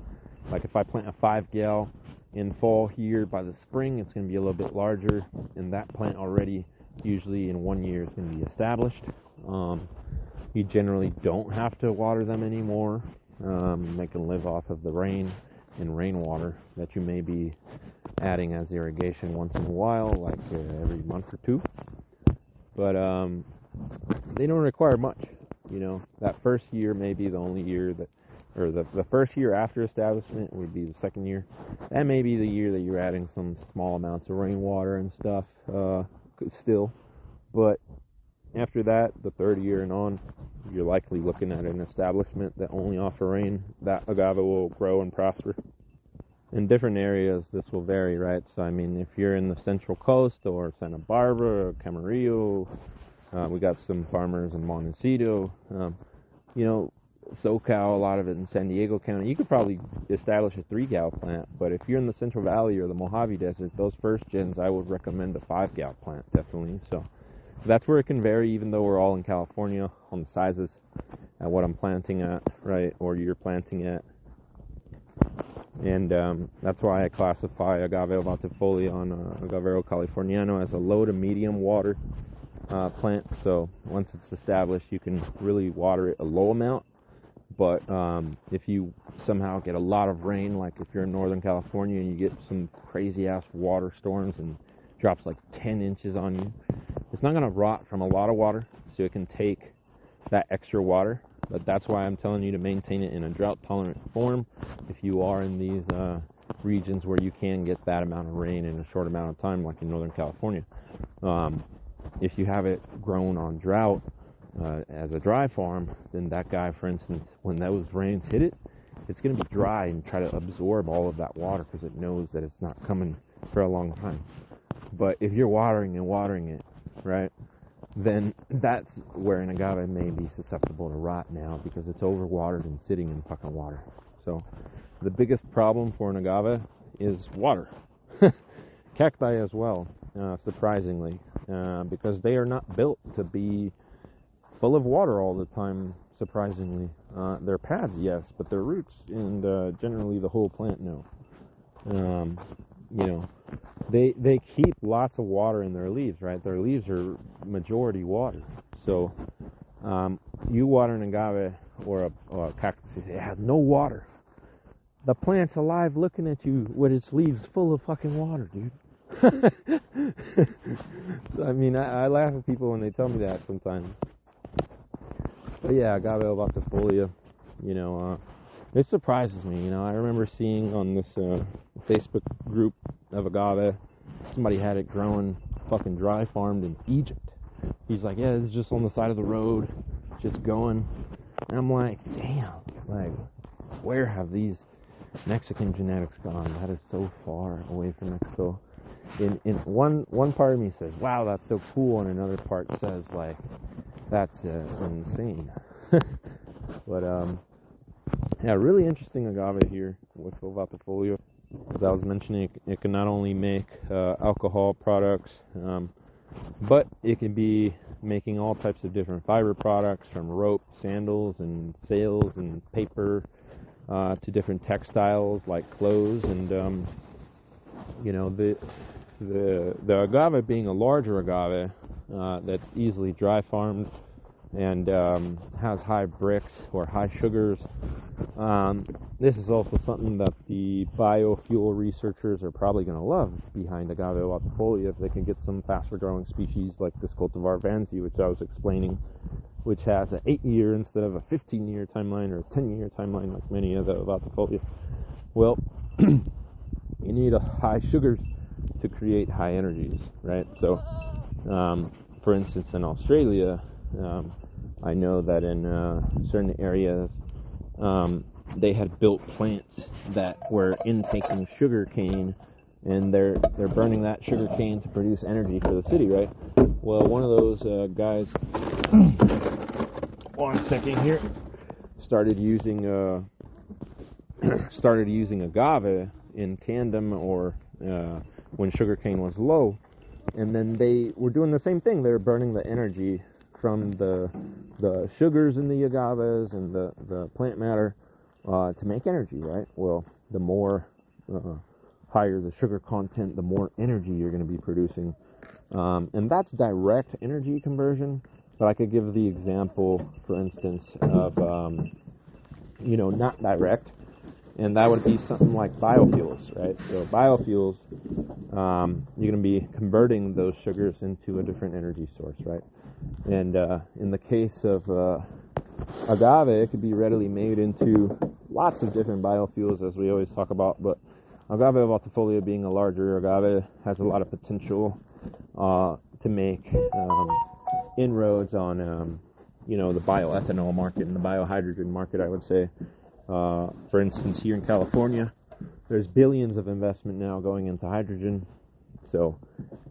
like if I plant a 5 gal in fall here, by the spring it's going to be a little bit larger, and that plant already usually in 1 year is going to be established. You generally don't have to water them anymore. They can live off of the rain and rainwater that you may be adding as irrigation once in a while, like every month or two. But they don't require much. That first year may be the only year that, or the first year after establishment would be the second year. That may be the year that you're adding some small amounts of rainwater and stuff still. But after that, the third year and on, you're likely looking at an establishment that only offer rain. That agave will grow and prosper. In different areas, this will vary, right? So, I mean, if you're in the Central Coast or Santa Barbara or Camarillo, we got some farmers in Montecito, SoCal, a lot of it in San Diego County. You could probably establish a 3 gal plant, but if you're in the Central Valley or the Mojave Desert, those first gens, I would recommend a 5 gal plant, definitely. So that's where it can vary, even though we're all in California, on the sizes at what I'm planting at, right, or you're planting at. And that's why I classify Agave Ovatifolia on Agave Californiano as a low to medium water plant. So once it's established, you can really water it a low amount. But if you somehow get a lot of rain, like if you're in Northern California and you get some crazy ass water storms and drops like 10 inches on you, it's not going to rot from a lot of water, so it can take that extra water. But that's why I'm telling you to maintain it in a drought tolerant form if you are in these regions where you can get that amount of rain in a short amount of time, like in Northern California. If you have it grown on drought as a dry farm, then that guy, for instance, when those rains hit it, it's going to be dry and try to absorb all of that water because it knows that it's not coming for a long time. But if you're watering it, right, then that's where an agave may be susceptible to rot now because it's overwatered and sitting in fucking water. So the biggest problem for an agave is water. Cacti as well, surprisingly, because they are not built to be full of water all the time, surprisingly. Their pads, yes, but their roots and generally the whole plant, no. They keep lots of water in their leaves, right? Their leaves are majority water. So you water an agave or a cactus, it has no water. The plant's alive looking at you with its leaves full of fucking water, dude. So, I mean, I laugh at people when they tell me that sometimes. But yeah, Agave Ovatifolia, it surprises me. I remember seeing on this Facebook group of agave, somebody had it growing fucking dry farmed in Egypt. He's like, yeah, this is just on the side of the road, just going. And I'm like, damn, like, where have these Mexican genetics gone? That is so far away from Mexico. In one part of me says, wow, that's so cool, and another part says, like, that's insane. But yeah, really interesting agave here with Ovatifolia. As I was mentioning, it can not only make alcohol products, but it can be making all types of different fiber products, from rope, sandals, and sails, and paper, to different textiles like clothes. And the agave being a larger agave that's easily dry farmed and has high bricks or high sugars. This is also something that the biofuel researchers are probably going to love behind Agave Ovatifolia if they can get some faster growing species like this cultivar Vanzi, which I was explaining, which has an 8-year instead of a 15-year timeline or a 10-year timeline like many of the Ovatifolia. Well, you need a high sugars to create high energies, right? So, for instance, in Australia, I know that in certain areas, they had built plants that were intaking sugar cane, and they're burning that sugar cane to produce energy for the city, right? Well, one of those guys, 1 second here, started using agave in tandem or when sugar cane was low, and then they were doing the same thing. They were burning the energy from the sugars in the agaves and the plant matter to make energy, right? Well, the more higher the sugar content, the more energy you're going to be producing. And that's direct energy conversion. But I could give the example, for instance, of, not direct. And that would be something like biofuels, right? So biofuels, you're going to be converting those sugars into a different energy source, right? And in the case of agave, it could be readily made into lots of different biofuels, as we always talk about. But Agave Ovatifolia, being a larger agave, has a lot of potential to make inroads on, the bioethanol market and the biohydrogen market, I would say. For instance, here in California, there's billions of investment now going into hydrogen. So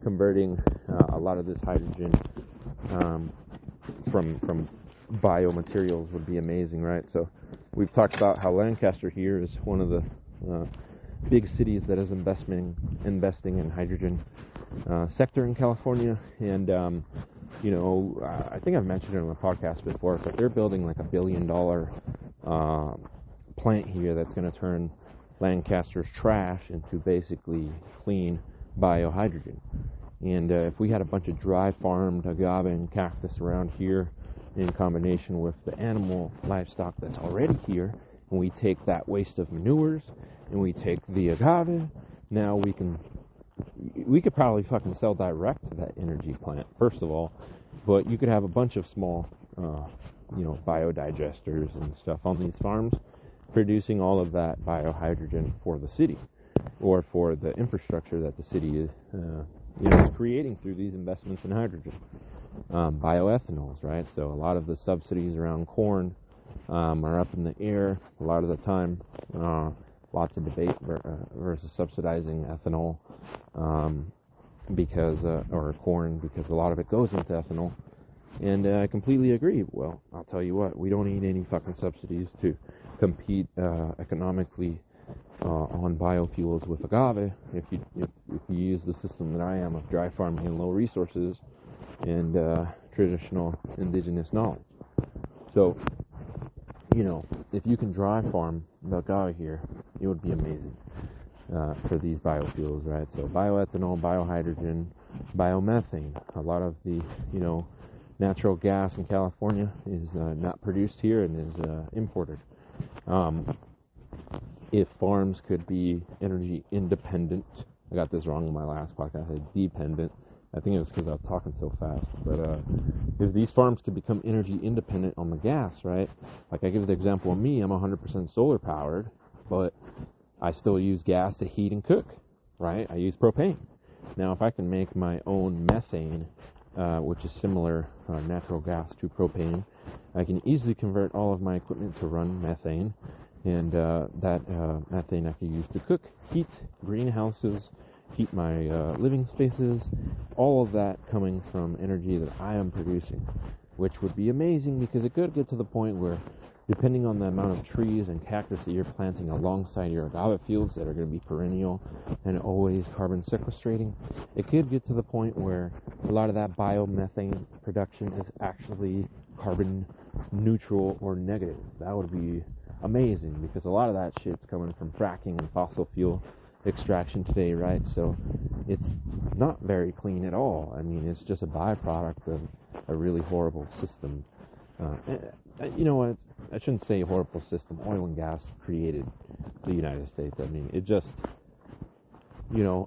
converting a lot of this hydrogen from biomaterials would be amazing, right? So we've talked about how Lancaster here is one of the big cities that is investing in hydrogen sector in California. And I think I've mentioned it on the podcast before, but they're building like $1 billion plant here that's going to turn Lancaster's trash into basically clean biohydrogen. And if we had a bunch of dry farmed agave and cactus around here in combination with the animal livestock that's already here, and we take that waste of manures and we take the agave, now we could probably fucking sell direct to that energy plant, first of all, but you could have a bunch of small, biodigesters and stuff on these farms producing all of that biohydrogen for the city or for the infrastructure that the city is creating through these investments in hydrogen. Bioethanols, right? So a lot of the subsidies around corn are up in the air a lot of the time. Lots of debate versus subsidizing ethanol or corn, because a lot of it goes into ethanol. And I completely agree. Well, I'll tell you what, we don't need any fucking subsidies to compete economically on biofuels with agave if you use the system that I am of dry farming and low resources and traditional indigenous knowledge. So, if you can dry farm the agave here, it would be amazing for these biofuels, right? So bioethanol, biohydrogen, biomethane. A lot of the, natural gas in California is not produced here and is imported. If farms could be energy independent, I got this wrong in my last podcast, I said dependent. I think it was because I was talking so fast. But if these farms could become energy independent on the gas, right? Like I give the example of me, I'm 100% solar powered, but I still use gas to heat and cook, right? I use propane. Now, if I can make my own methane, which is similar natural gas to propane, I can easily convert all of my equipment to run methane, and that methane I can use to cook, heat greenhouses, heat my living spaces, all of that coming from energy that I am producing, which would be amazing because it could get to the point where, depending on the amount of trees and cactus that you're planting alongside your agave fields that are going to be perennial and always carbon sequestrating, it could get to the point where a lot of that biomethane production is actually carbon neutral or negative. That would be amazing because a lot of that shit's coming from fracking and fossil fuel extraction today, right? So it's not very clean at all. I mean, it's just a byproduct of a really horrible system. You know what? I shouldn't say horrible system. Oil and gas created the United States. I mean, it just,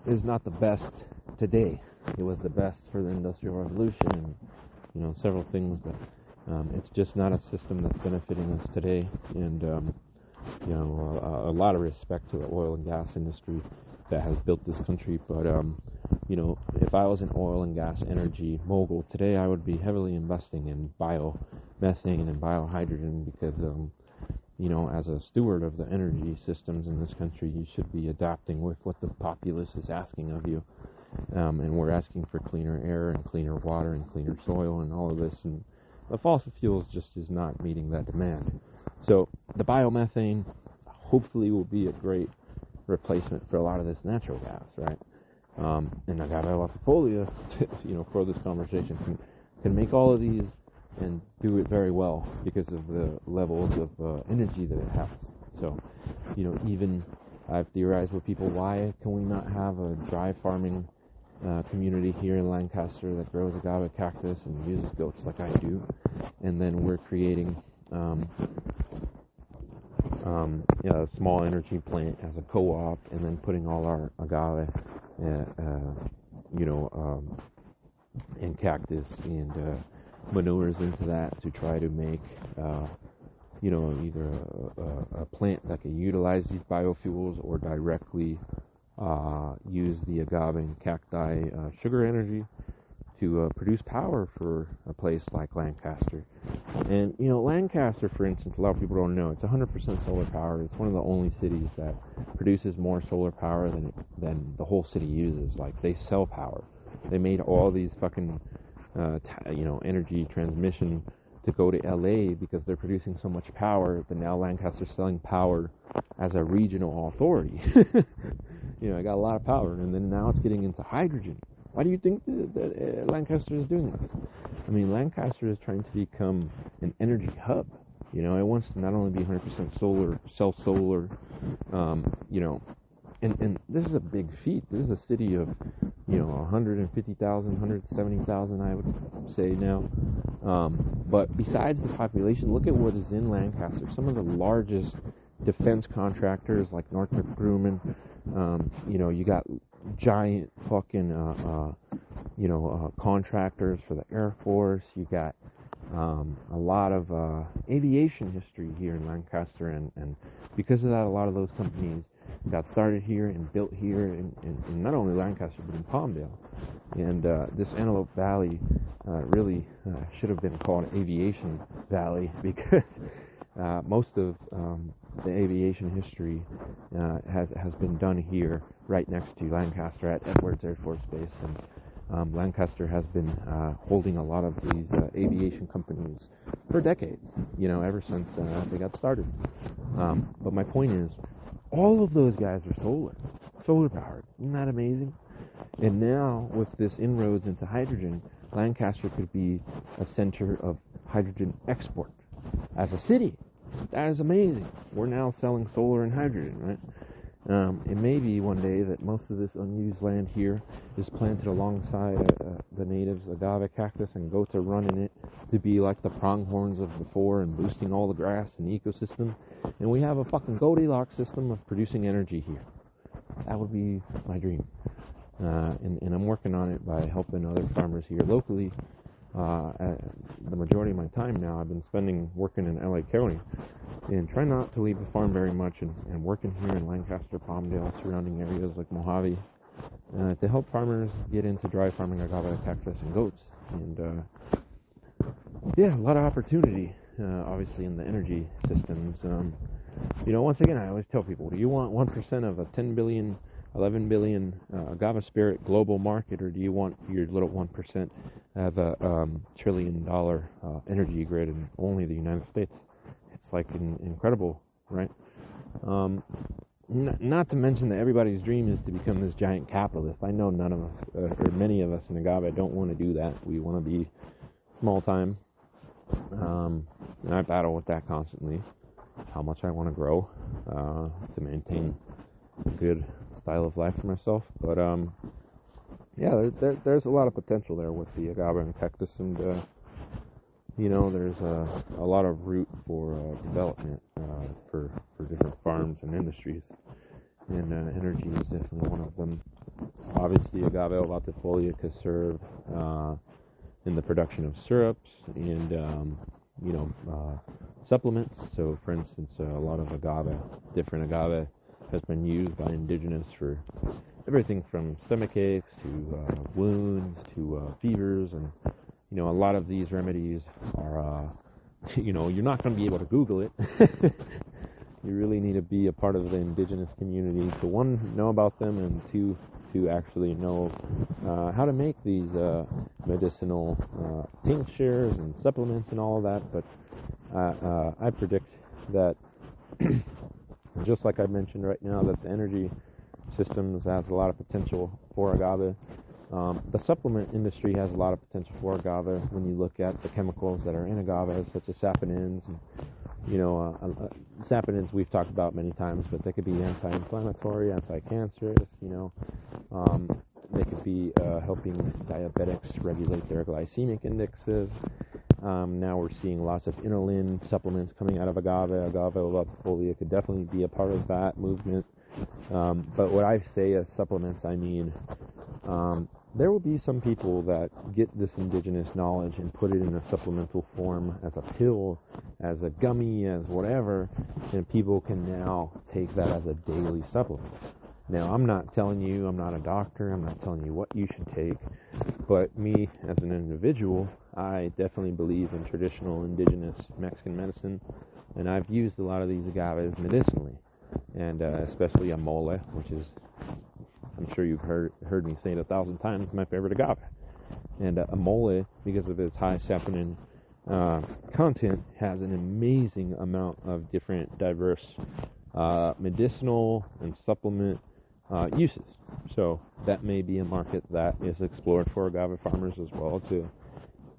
is not the best today. It was the best for the Industrial Revolution and, several things, but it's just not a system that's benefiting us today. And, a lot of respect to the oil and gas industry that has built this country. But, if I was an oil and gas energy mogul today, I would be heavily investing in biomethane and biohydrogen because, as a steward of the energy systems in this country, you should be adapting with what the populace is asking of you. And we're asking for cleaner air and cleaner water and cleaner soil and all of this. And the fossil fuels just is not meeting that demand. So the biomethane hopefully will be a great replacement for a lot of this natural gas, right? And Agave Ovatifolia, for this conversation, can make all of these and do it very well because of the levels of energy that it has. So, even I've theorized with people, why can we not have a dry farming community here in Lancaster that grows agave cactus and uses goats like I do, and then we're creating a small energy plant as a co-op, and then putting all our agave and cactus and manures into that to try to make either a plant that can utilize these biofuels or directly use the agave and cacti sugar energy to produce power for a place like Lancaster. And, Lancaster, for instance, a lot of people don't know, it's 100% solar powered. It's one of the only cities that produces more solar power than the whole city uses. Like, they sell power. They made all these fucking, energy transmission to go to LA because they're producing so much power that now Lancaster's selling power as a regional authority. I got a lot of power, and then now it's getting into hydrogen. Why do you think that Lancaster is doing this? I mean, Lancaster is trying to become an energy hub. It wants to not only be 100% solar, self-solar, and this is a big feat. This is a city of, 150,000, 170,000, I would say now. But besides the population, look at what is in Lancaster. Some of the largest defense contractors like Northrop Grumman. You got giant fucking, contractors for the Air Force. You got a lot of aviation history here in Lancaster, and because of that, a lot of those companies got started here and built here in not only Lancaster but in Palmdale. And this Antelope Valley really should have been called Aviation Valley, because most of the aviation history has been done here, right next to Lancaster at Edwards Air Force Base. And Lancaster has been holding a lot of these aviation companies for decades, ever since they got started. But my point is, all of those guys are solar powered. Isn't that amazing? And now, with this inroads into hydrogen, Lancaster could be a center of hydrogen export as a city. That is amazing. We're now selling solar and hydrogen, right? It may be one day that most of this unused land here is planted alongside the natives' agave cactus and goats are running it to be like the pronghorns of before and boosting all the grass and the ecosystem. And we have a fucking Goldilocks system of producing energy here. That would be my dream. And I'm working on it by helping other farmers here locally. The majority of my time now I've been spending working in LA County, and try not to leave the farm very much, and working here in Lancaster, Palmdale, surrounding areas like Mojave, to help farmers get into dry farming agave cactus and goats. And a lot of opportunity, obviously, in the energy systems. Once again, I always tell people, do you want 1% of a 10 billion, 11 billion agave spirit global market, or do you want your little 1% of a $1 trillion energy grid in only the United States? It's like incredible, right? Not to mention that everybody's dream is to become this giant capitalist. I know none of us, or many of us in agave, don't want to do that. We want to be small time, and I battle with that constantly. How much I want to grow to maintain a good style of life for myself. But there's a lot of potential there with the agave and cactus, and there's a lot of root for development for different farms and industries, and energy is definitely one of them. Obviously, Agave Ovatifolia could serve in the production of syrups and supplements. So, for instance, a lot of different agave has been used by indigenous for everything from stomach aches to wounds to fevers, and a lot of these remedies are you're not going to be able to Google it. You really need to be a part of the indigenous community to, one, know about them, and two, to actually know how to make these medicinal tinctures and supplements and all of that. But I predict that, just like I mentioned right now, that the energy systems has a lot of potential for agave. The supplement industry has a lot of potential for agave when you look at the chemicals that are in agave, such as saponins. Saponins we've talked about many times, but they could be anti-inflammatory, anti-cancerous. They could be helping diabetics regulate their glycemic indexes. Now we're seeing lots of inulin supplements coming out of agave. Agave Ovatifolia could definitely be a part of that movement. But what I say as supplements, I mean, there will be some people that get this indigenous knowledge and put it in a supplemental form, as a pill, as a gummy, as whatever, and people can now take that as a daily supplement. Now, I'm not telling you, I'm not a doctor, I'm not telling you what you should take, but me, as an individual, I definitely believe in traditional indigenous Mexican medicine, and I've used a lot of these agaves medicinally, and especially a mole, which is, I'm sure you've heard me say it 1,000 times, my favorite agave. And a mole, because of its high saponin content, has an amazing amount of different diverse medicinal and supplement uses. So that may be a market that is explored for agave farmers as well, to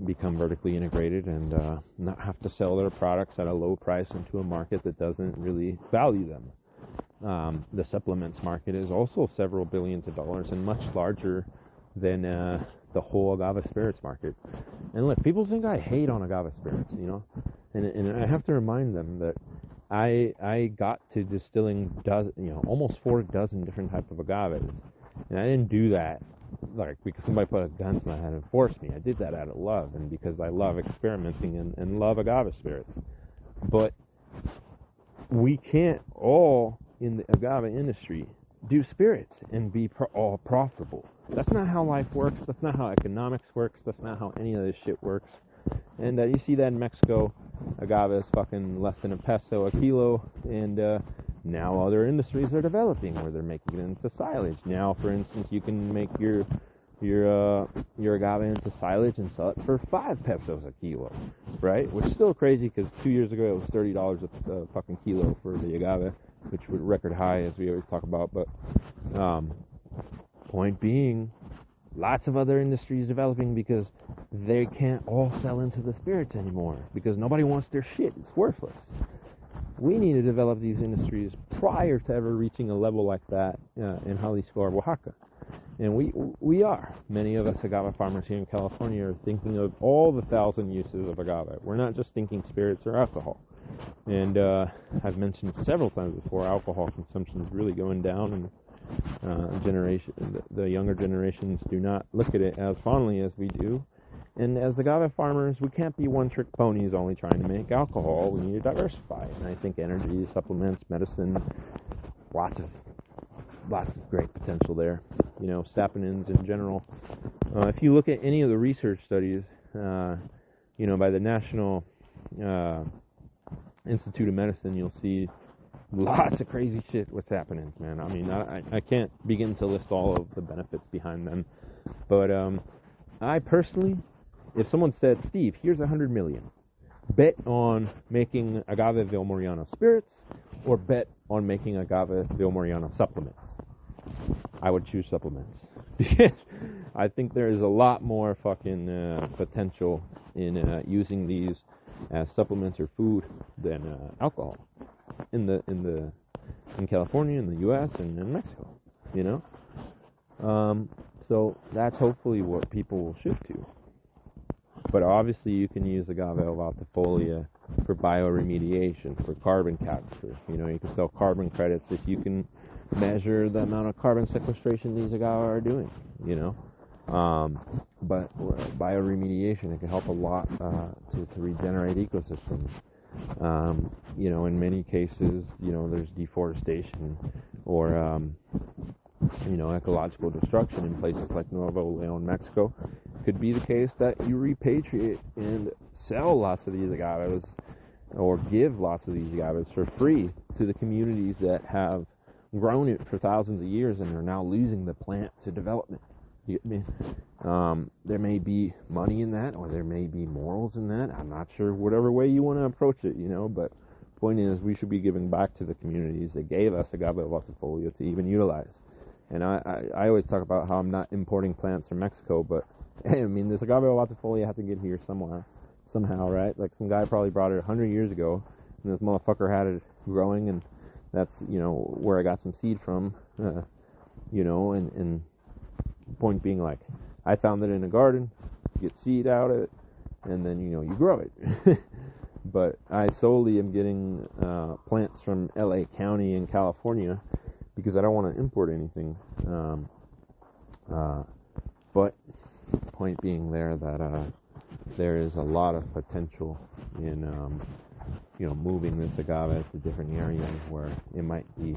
become vertically integrated and not have to sell their products at a low price into a market that doesn't really value them. the supplements market is also several billions of dollars and much larger than the whole agave spirits market. And look, people think I hate on agave spirits, you know, and I have to remind them that I got to distilling almost 4 dozen different types of agaves, and I didn't do that like because somebody put a gun to my head and forced me. I did that out of love and because I love experimenting and love agave spirits. But we can't all in the agave industry do spirits and be all profitable. That's not how life works. That's not how economics works. That's not how any of this shit works. And you see that in Mexico, agave is fucking less than $1 a kilo, and now other industries are developing where they're making it into silage. Now, for instance, you can make your agave into silage and sell it for 5 pesos a kilo, right? Which is still crazy because 2 years ago it was $30 a fucking kilo for the agave, which was record high as we always talk about. But point being, lots of other industries developing because they can't all sell into the spirits anymore because nobody wants their shit. It's worthless. We need to develop these industries prior to ever reaching a level like that in Jalisco or Oaxaca. And we are. Many of us agave farmers here in California are thinking of all the 1,000 uses of agave. We're not just thinking spirits or alcohol. And I've mentioned several times before, alcohol consumption is really going down, and the younger generations do not look at it as fondly as we do. And as agave farmers, we can't be one-trick ponies only trying to make alcohol. We need to diversify. And I think energy, supplements, medicine, lots of great potential there. You know, saponins in general. If you look at any of the research studies, by the National Institute of Medicine, you'll see lots of crazy shit with saponins, man. I mean, I can't begin to list all of the benefits behind them. But I personally, if someone said, Steve, here's $100 million, bet on making Agave Vilmoriano spirits or bet on making Agave Vilmoriano supplements, I would choose supplements. Because I think there is a lot more fucking potential in using these as supplements or food than alcohol in California, in the U.S., and in Mexico, you know? So that's hopefully what people will shift to. But obviously you can use Agave Ovatifolia for bioremediation, for carbon capture. You know, you can sell carbon credits if you can measure the amount of carbon sequestration these agave are doing, you know. But bioremediation, it can help a lot to regenerate ecosystems. In many cases, there's deforestation or, ecological destruction in places like Nuevo León, Mexico. Could be the case that you repatriate and sell lots of these agaves or give lots of these agaves for free to the communities that have grown it for thousands of years and are now losing the plant to development. You get me? There may be money in that, or there may be morals in that. I'm not sure, whatever way you want to approach it, but the point is we should be giving back to the communities that gave us Agave Ovatifolia to even utilize. And I always talk about how I'm not importing plants from Mexico, but hey, I mean, this Agave Ovatifolia had to get here somehow, right? Like some guy probably brought it 100 years ago, and this motherfucker had it growing, and that's, where I got some seed from, and point being, like, I found it in a garden, get seed out of it, and then, you grow it. But I solely am getting plants from LA County in California because I don't want to import anything. But point being there that there is a lot of potential in moving this agave to different areas where it might be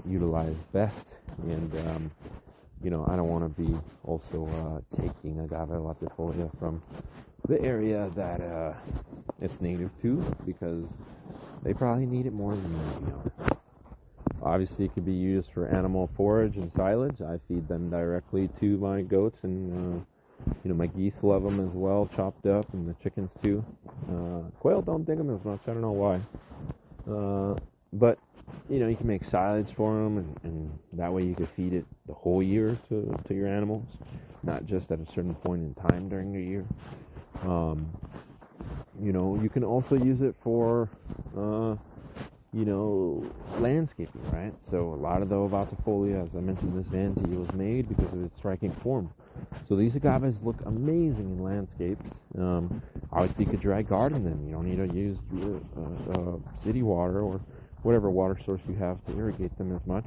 utilized best. And I don't want to be also taking Agave Ovatifolia from the area that it's native to, because they probably need it more than me. Obviously, it could be used for animal forage and silage. I feed them directly to my goats, and my geese love them as well, chopped up, and the chickens too. Quail don't dig them as much. I don't know why. But you can make silage for them, and that way you can feed it the whole year to your animals, not just at a certain point in time during the year. You can also use it for landscaping, right? So a lot of the Ovatifolia, as I mentioned, this Vanzee was made because of its striking form. So these agaves look amazing in landscapes. Obviously, you could dry garden them. You don't need to use city water or whatever water source you have to irrigate them as much.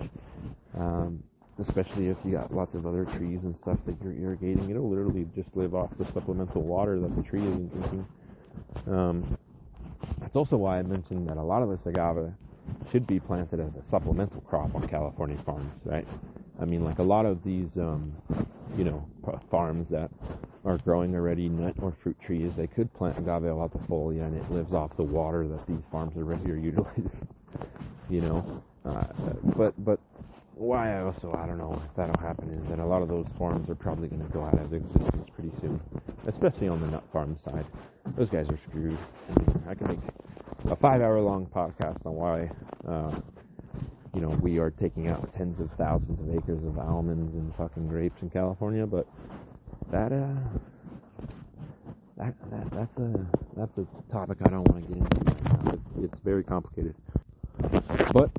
Especially if you got lots of other trees and stuff that you're irrigating. It'll literally just live off the supplemental water that the tree isn't drinking. That's also why I mentioned that a lot of this agave should be planted as a supplemental crop on California farms, right? I mean, like a lot of these, farms that are growing already nut or fruit trees, they could plant Agave Ovatifolia and it lives off the water that these farms already are utilizing, But why I don't know if that'll happen, is that a lot of those farms are probably going to go out of existence pretty soon, especially on the nut farm side. Those guys are screwed. I mean, I can make a 5-hour-long podcast on why, we are taking out tens of thousands of acres of almonds and fucking grapes in California, but that's a topic I don't want to get into. It's very complicated. But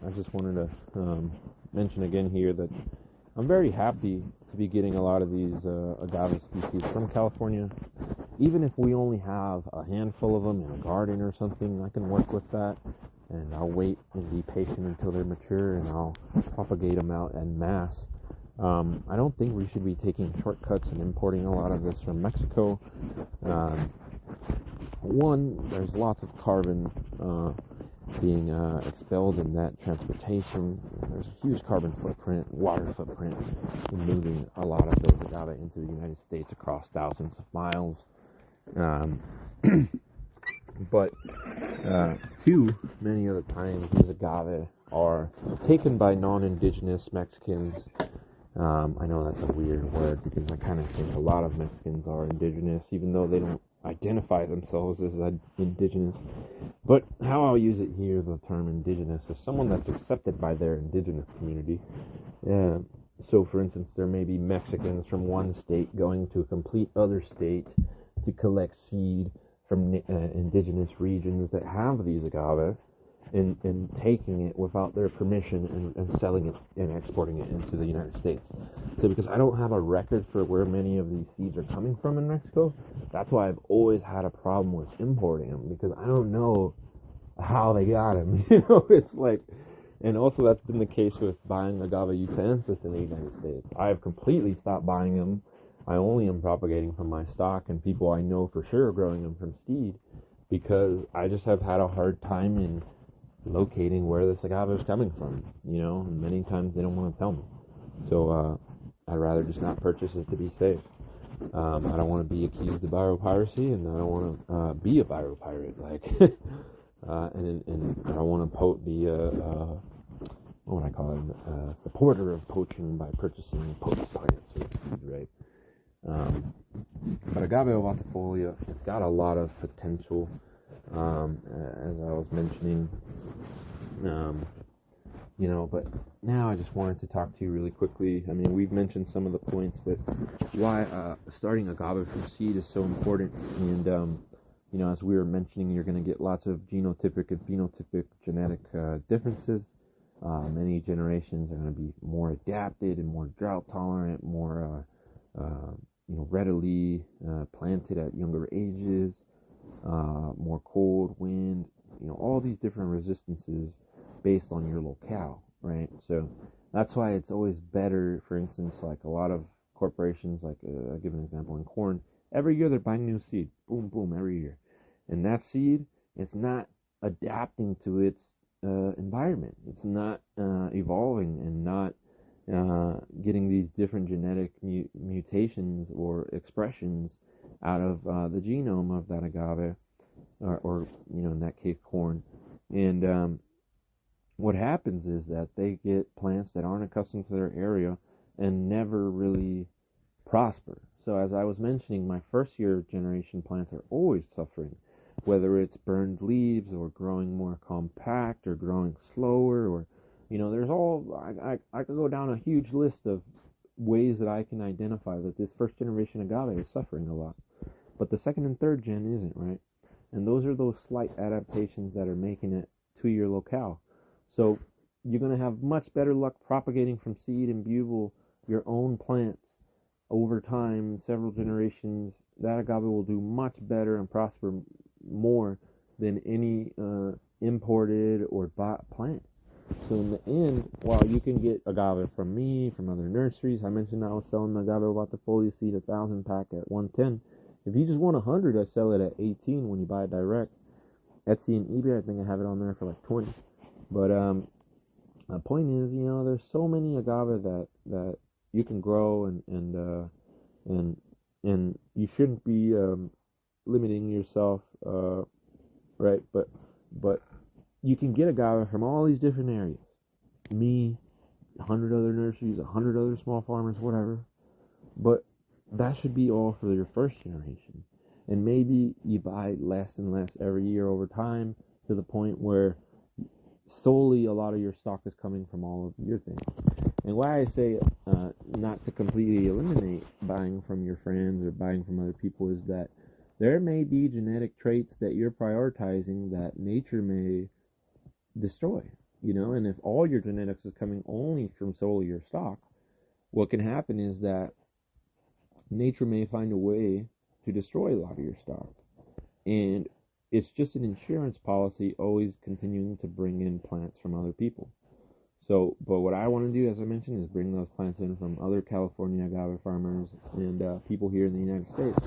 I just wanted to mention again here that I'm very happy to be getting a lot of these agave species from California. Even if we only have a handful of them in a garden or something, I can work with that. And I'll wait and be patient until they're mature, and I'll propagate them out en masse. I don't think we should be taking shortcuts and importing a lot of this from Mexico. One, there's lots of carbon being expelled in that transportation. There's a huge carbon footprint, water footprint, in moving a lot of those agave into the United States across thousands of miles. But too many of the times these agave are taken by non-indigenous Mexicans. I know that's a weird word because I kind of think a lot of Mexicans are indigenous, even though they don't identify themselves as indigenous. But how I'll use it here, the term indigenous, is someone that's accepted by their indigenous community. So, for instance, there may be Mexicans from one state going to a complete other state to collect seed from indigenous regions that have these agave, and taking it without their permission and selling it and exporting it into the United States. So because I don't have a record for where many of these seeds are coming from in Mexico, that's why I've always had a problem with importing them, because I don't know how they got them. It's like, and also that's been the case with buying agave utensils in the United States. I have completely stopped buying them. I only am propagating from my stock, and people I know for sure are growing them from seed, because I just have had a hard time in locating where this agave is coming from, and many times they don't want to tell me. So I'd rather just not purchase it to be safe. I don't want to be accused of biopiracy, and I don't want to be a biopirate, and I don't want to be what would I call it, a supporter of poaching by purchasing poached plants or seed, right? But Agave Ovatifolia, it's got a lot of potential, as I was mentioning, but now I just wanted to talk to you really quickly. I mean, we've mentioned some of the points, but why starting agave from seed is so important. And, as we were mentioning, you're going to get lots of genotypic and phenotypic genetic differences. Many generations are going to be more adapted and more drought tolerant, more readily planted at younger ages, more cold, wind, all these different resistances based on your locale, right? So that's why it's always better, for instance, like a lot of corporations, like I'll give an example in corn, every year they're buying new seed, boom, boom, every year. And that seed, it's not adapting to its environment. It's not evolving and not getting these different genetic mutations or expressions out of the genome of that agave, or in that case, corn. And what happens is that they get plants that aren't accustomed to their area and never really prosper. So as I was mentioning, my first year generation plants are always suffering, whether it's burned leaves or growing more compact or growing slower, or there's I could go down a huge list of ways that I can identify that this first generation agave is suffering a lot. But the second and third gen isn't, right? And those are those slight adaptations that are making it to your locale. So you're going to have much better luck propagating from seed and bugel your own plants over time, several generations. That agave will do much better and prosper more than any imported or bought plant. So in the end, while you can get agave from me, from other nurseries, I mentioned I was selling the Agave Ovatifolia seed 1,000 pack at 110. If you just want 100, I sell it at 18 when you buy it direct. Etsy and eBay, I think I have it on there for like 20. But my point is, there's so many agave that you can grow and you shouldn't be limiting yourself, right? But you can get agave from all these different areas. Me, 100 other nurseries, 100 other small farmers, whatever. But that should be all for your first generation. And maybe you buy less and less every year over time to the point where solely a lot of your stock is coming from all of your things. And why I say not to completely eliminate buying from your friends or buying from other people is that there may be genetic traits that you're prioritizing that nature may destroy, and if all your genetics is coming only from solely your stock, what can happen is that nature may find a way to destroy a lot of your stock. And it's just an insurance policy always continuing to bring in plants from other people. So, but what I want to do, as I mentioned, is bring those plants in from other California agave farmers and people here in the United States.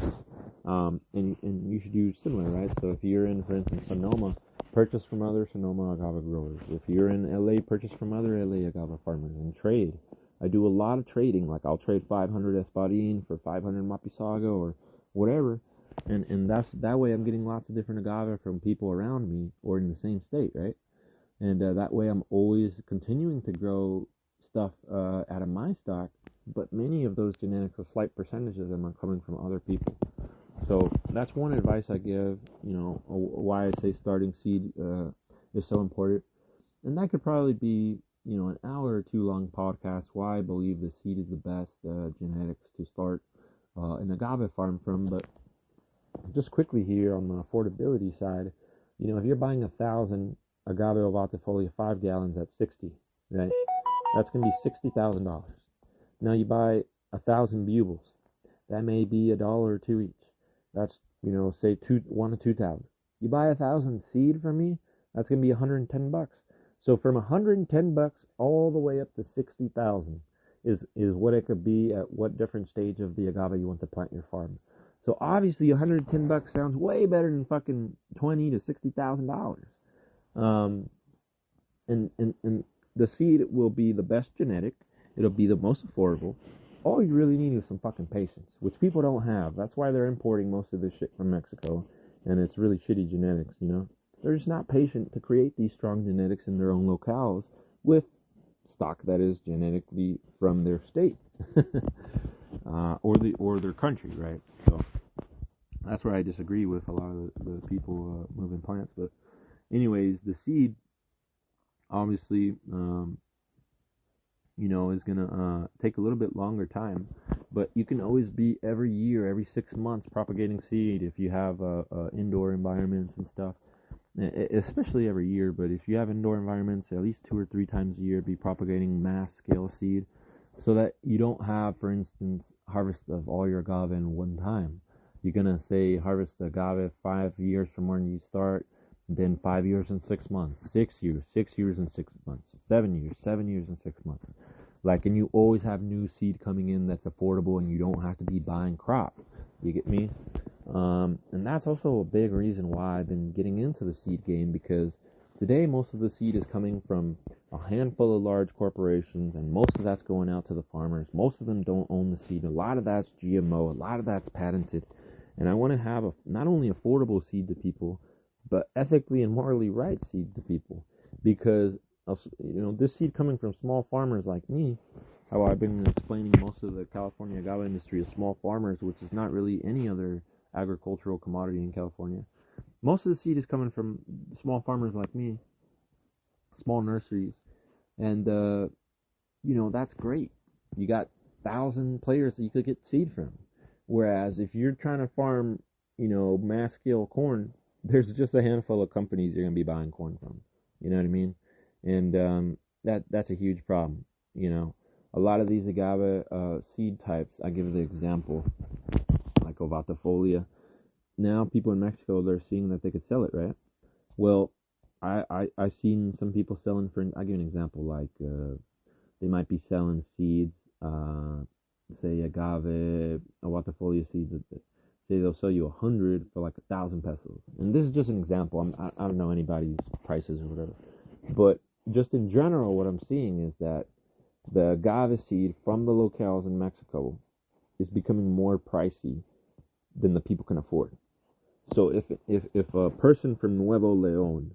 And you should do similar, right? So if you're in, for instance, Sonoma, purchase from other Sonoma agave growers. If you're in LA, purchase from other LA agave farmers and trade. I do a lot of trading, like I'll trade 500 Espadin for 500 Mapisago or whatever. And that's that way I'm getting lots of different agave from people around me or in the same state, right? And that way I'm always continuing to grow stuff out of my stock, but many of those genetics, a slight percentage of them are coming from other people. So that's one advice I give, why I say starting seed is so important. And that could probably be, an hour or two long podcast, why I believe the seed is the best genetics to start an agave farm from. But just quickly here on the affordability side, if you're buying 1,000 Agave Ovatifolia 5 gallons at 60, right? That's going to be $60,000. Now you buy 1,000 bugles. That may be $1 or $2 each. That's, say $1 to $2,000. You buy 1,000 seed from me, that's going to be $110. So from $110 all the way up to $60,000 is what it could be at what different stage of the agave you want to plant your farm. So obviously $110 sounds way better than fucking $20,000 to $60,000. And the seed will be the best genetic. It'll be the most affordable. All you really need is some fucking patience, which people don't have. That's why they're importing most of this shit from Mexico, and it's really shitty genetics, They're just not patient to create these strong genetics in their own locales with stock that is genetically from their state or their country, right? So that's where I disagree with a lot of the people moving plants. But anyways, the seed obviously is gonna take a little bit longer time, but you can always be every year, every 6 months propagating seed if you have indoor environments and stuff. Especially every year, but if you have indoor environments, at least 2 or 3 times a year, be propagating mass scale seed so that you don't have, for instance, harvest of all your agave in one time. You're gonna say harvest agave 5 years from when you start, then 5 years and 6 months, 6 years, 6 years and 6 months, 7 years, 7 years and 6 months. And you always have new seed coming in that's affordable, and you don't have to be buying crop. You get me? And that's also a big reason why I've been getting into the seed game, because today most of the seed is coming from a handful of large corporations, and most of that's going out to the farmers. Most of them don't own the seed. A lot of that's GMO. A lot of that's patented. And I want to have not only affordable seed to people, but ethically and morally right seed to people, because this seed coming from small farmers like me, how I've been explaining most of the California agave industry is small farmers, which is not really any other agricultural commodity in California. Most of the seed is coming from small farmers like me, small nurseries, and that's great. You got 1,000 players that you could get seed from. Whereas if you're trying to farm, mass scale corn, there's just a handful of companies you're gonna be buying corn from. You know what I mean? And that's a huge problem. You know, a lot of these agave seed types. I give the example like Ovatifolia. Now people in Mexico, they're seeing that they could sell it, right? Well, I seen some people selling for. I give an example like they might be selling seeds, say agave Ovatifolia seeds. Say they'll sell you 100 for like 1,000 pesos. And this is just an example. I don't know anybody's prices or whatever, but just in general, what I'm seeing is that the agave seed from the locales in Mexico is becoming more pricey than the people can afford. So if a person from Nuevo Leon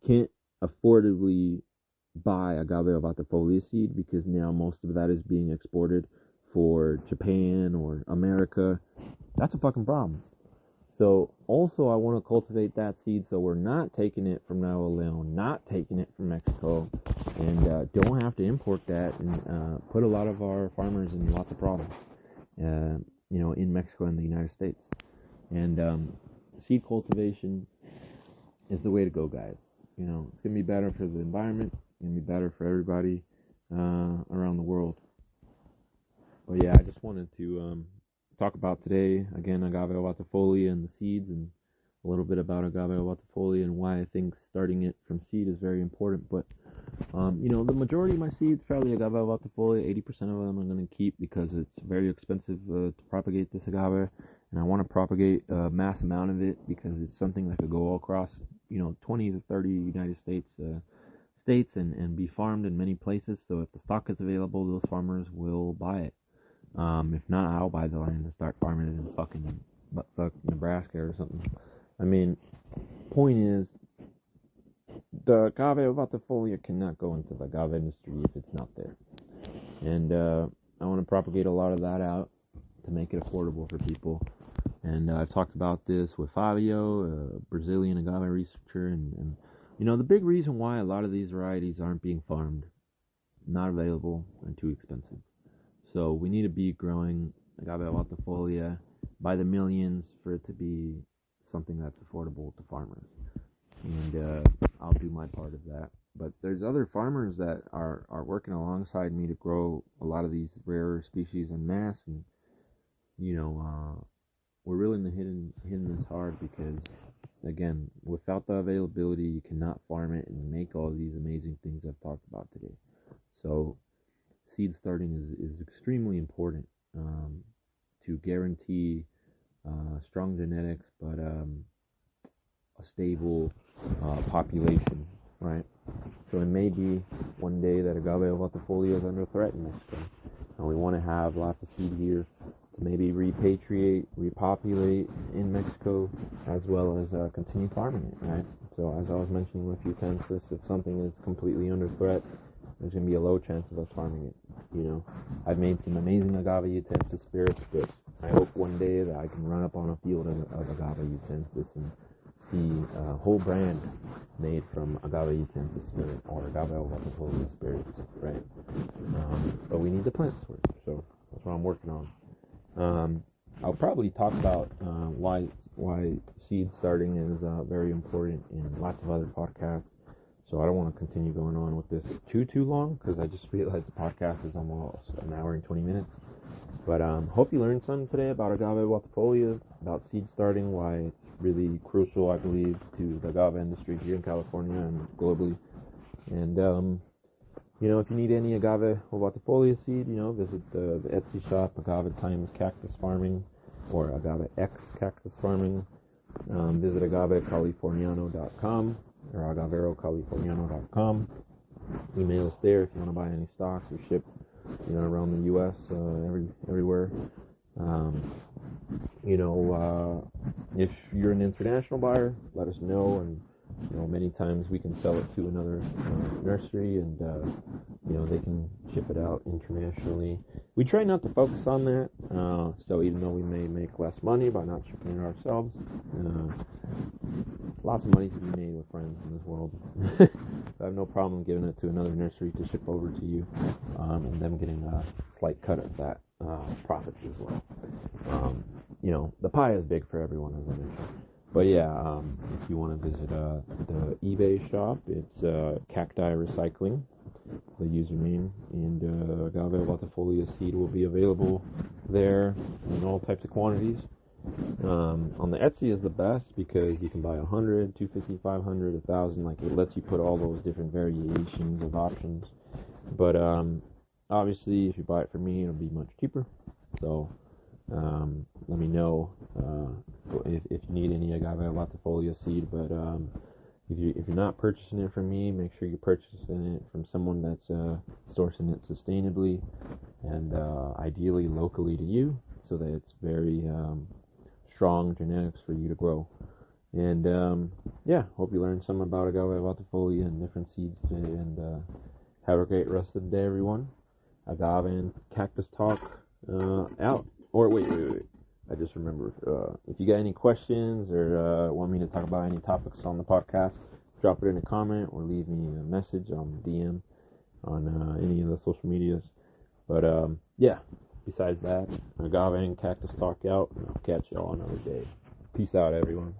can't affordably buy agave Ovatifolia seed because now most of that is being exported for Japan or America, that's a fucking problem. So also I want to cultivate that seed so we're not taking it from Nuevo Leon, not taking it from Mexico, and don't have to import that and put a lot of our farmers in lots of problems, in Mexico and the United States. And seed cultivation is the way to go, guys. It's going to be better for the environment. It's going to be better for everybody around the world. But yeah, I just wanted to talk about today, again, Agave Ovatifolia and the seeds, and a little bit about Agave Ovatifolia and why I think starting it from seed is very important. But, the majority of my seeds, fairly Agave Ovatifolia, 80% of them I'm going to keep because it's very expensive to propagate this agave. And I want to propagate a mass amount of it because it's something that could go all across, 20 to 30 United States and be farmed in many places. So if the stock is available, those farmers will buy it. If not, I'll buy the land and start farming it in fucking Nebraska or something. I mean, point is, the Agave Ovatifolia cannot go into the agave industry if it's not there. And I want to propagate a lot of that out to make it affordable for people. And I've talked about this with Fabio, a Brazilian agave researcher, and the big reason why a lot of these varieties aren't being farmed, not available, and too expensive. So we need to be growing Agave Ovatifolia by the millions for it to be something that's affordable to farmers. And I'll do my part of that. But there's other farmers that are working alongside me to grow a lot of these rare species en masse, and we're really hitting this hard because, again, without the availability, you cannot farm it and make all these amazing things I've talked about today. So seed starting is extremely important to guarantee strong genetics, but a stable population, right? So it may be one day that Agave Ovatifolia is under threat in Mexico, and we want to have lots of seed here to maybe repatriate, repopulate in Mexico, as well as continue farming it, right? So as I was mentioning with utensils, if something is completely under threat, there's going to be a low chance of us farming it. I've made some amazing agave utensils spirits, but I hope one day that I can run up on a field of agave utensils and see a whole brand made from agave utensils spirit or Agave Ovatifolia spirits, right? But we need the plants for it, so that's what I'm working on. I'll probably talk about why seed starting is very important in lots of other podcasts. So I don't want to continue going on with this too long because I just realized the podcast is almost an hour and 20 minutes. But hope you learned something today about Agave Ovatifolia, about seed starting, why it's really crucial, I believe, to the agave industry here in California and globally. And if you need any Agave Ovatifolia seed, visit the Etsy shop, Agave Times Cactus Farming, or Agave X Cactus Farming. Visit agavecaliforniano.com or agaverocaliforniano.com. Email us there if you want to buy any stocks or ship, around the U.S. Everywhere. If you're an international buyer, let us know, and many times we can sell it to another nursery, and they can ship it out internationally. We try not to focus on that, so even though we may make less money by not shipping it ourselves, lots of money to be made with friends in this world. I have no problem giving it to another nursery to ship over to you, and them getting a slight cut of that profits as well. The pie is big for everyone, as I mentioned. But yeah, if you want to visit the eBay shop, it's Cacti Recycling, the username, and Agave Ovatifolia seed will be available there in all types of quantities. On the Etsy is the best because you can buy 100, 250, 500, 1,000. Like, it lets you put all those different variations of options. But obviously, if you buy it from me, it'll be much cheaper. So let me know if you need any Agave Ovatifolia seed. But if you're not purchasing it from me, make sure you're purchasing it from someone that's sourcing it sustainably and ideally locally to you, so that it's very strong genetics for you to grow. And yeah, hope you learned some about Agave Ovatifolia and different seeds today. And have a great rest of the day, everyone. Agave and Cactus Talk out. Or wait. I just remembered. If you got any questions or want me to talk about any topics on the podcast, drop it in a comment or leave me a message on DM on any of the social medias. But yeah, besides that, Agave and Cactus Talk out. And I'll catch y'all another day. Peace out, everyone.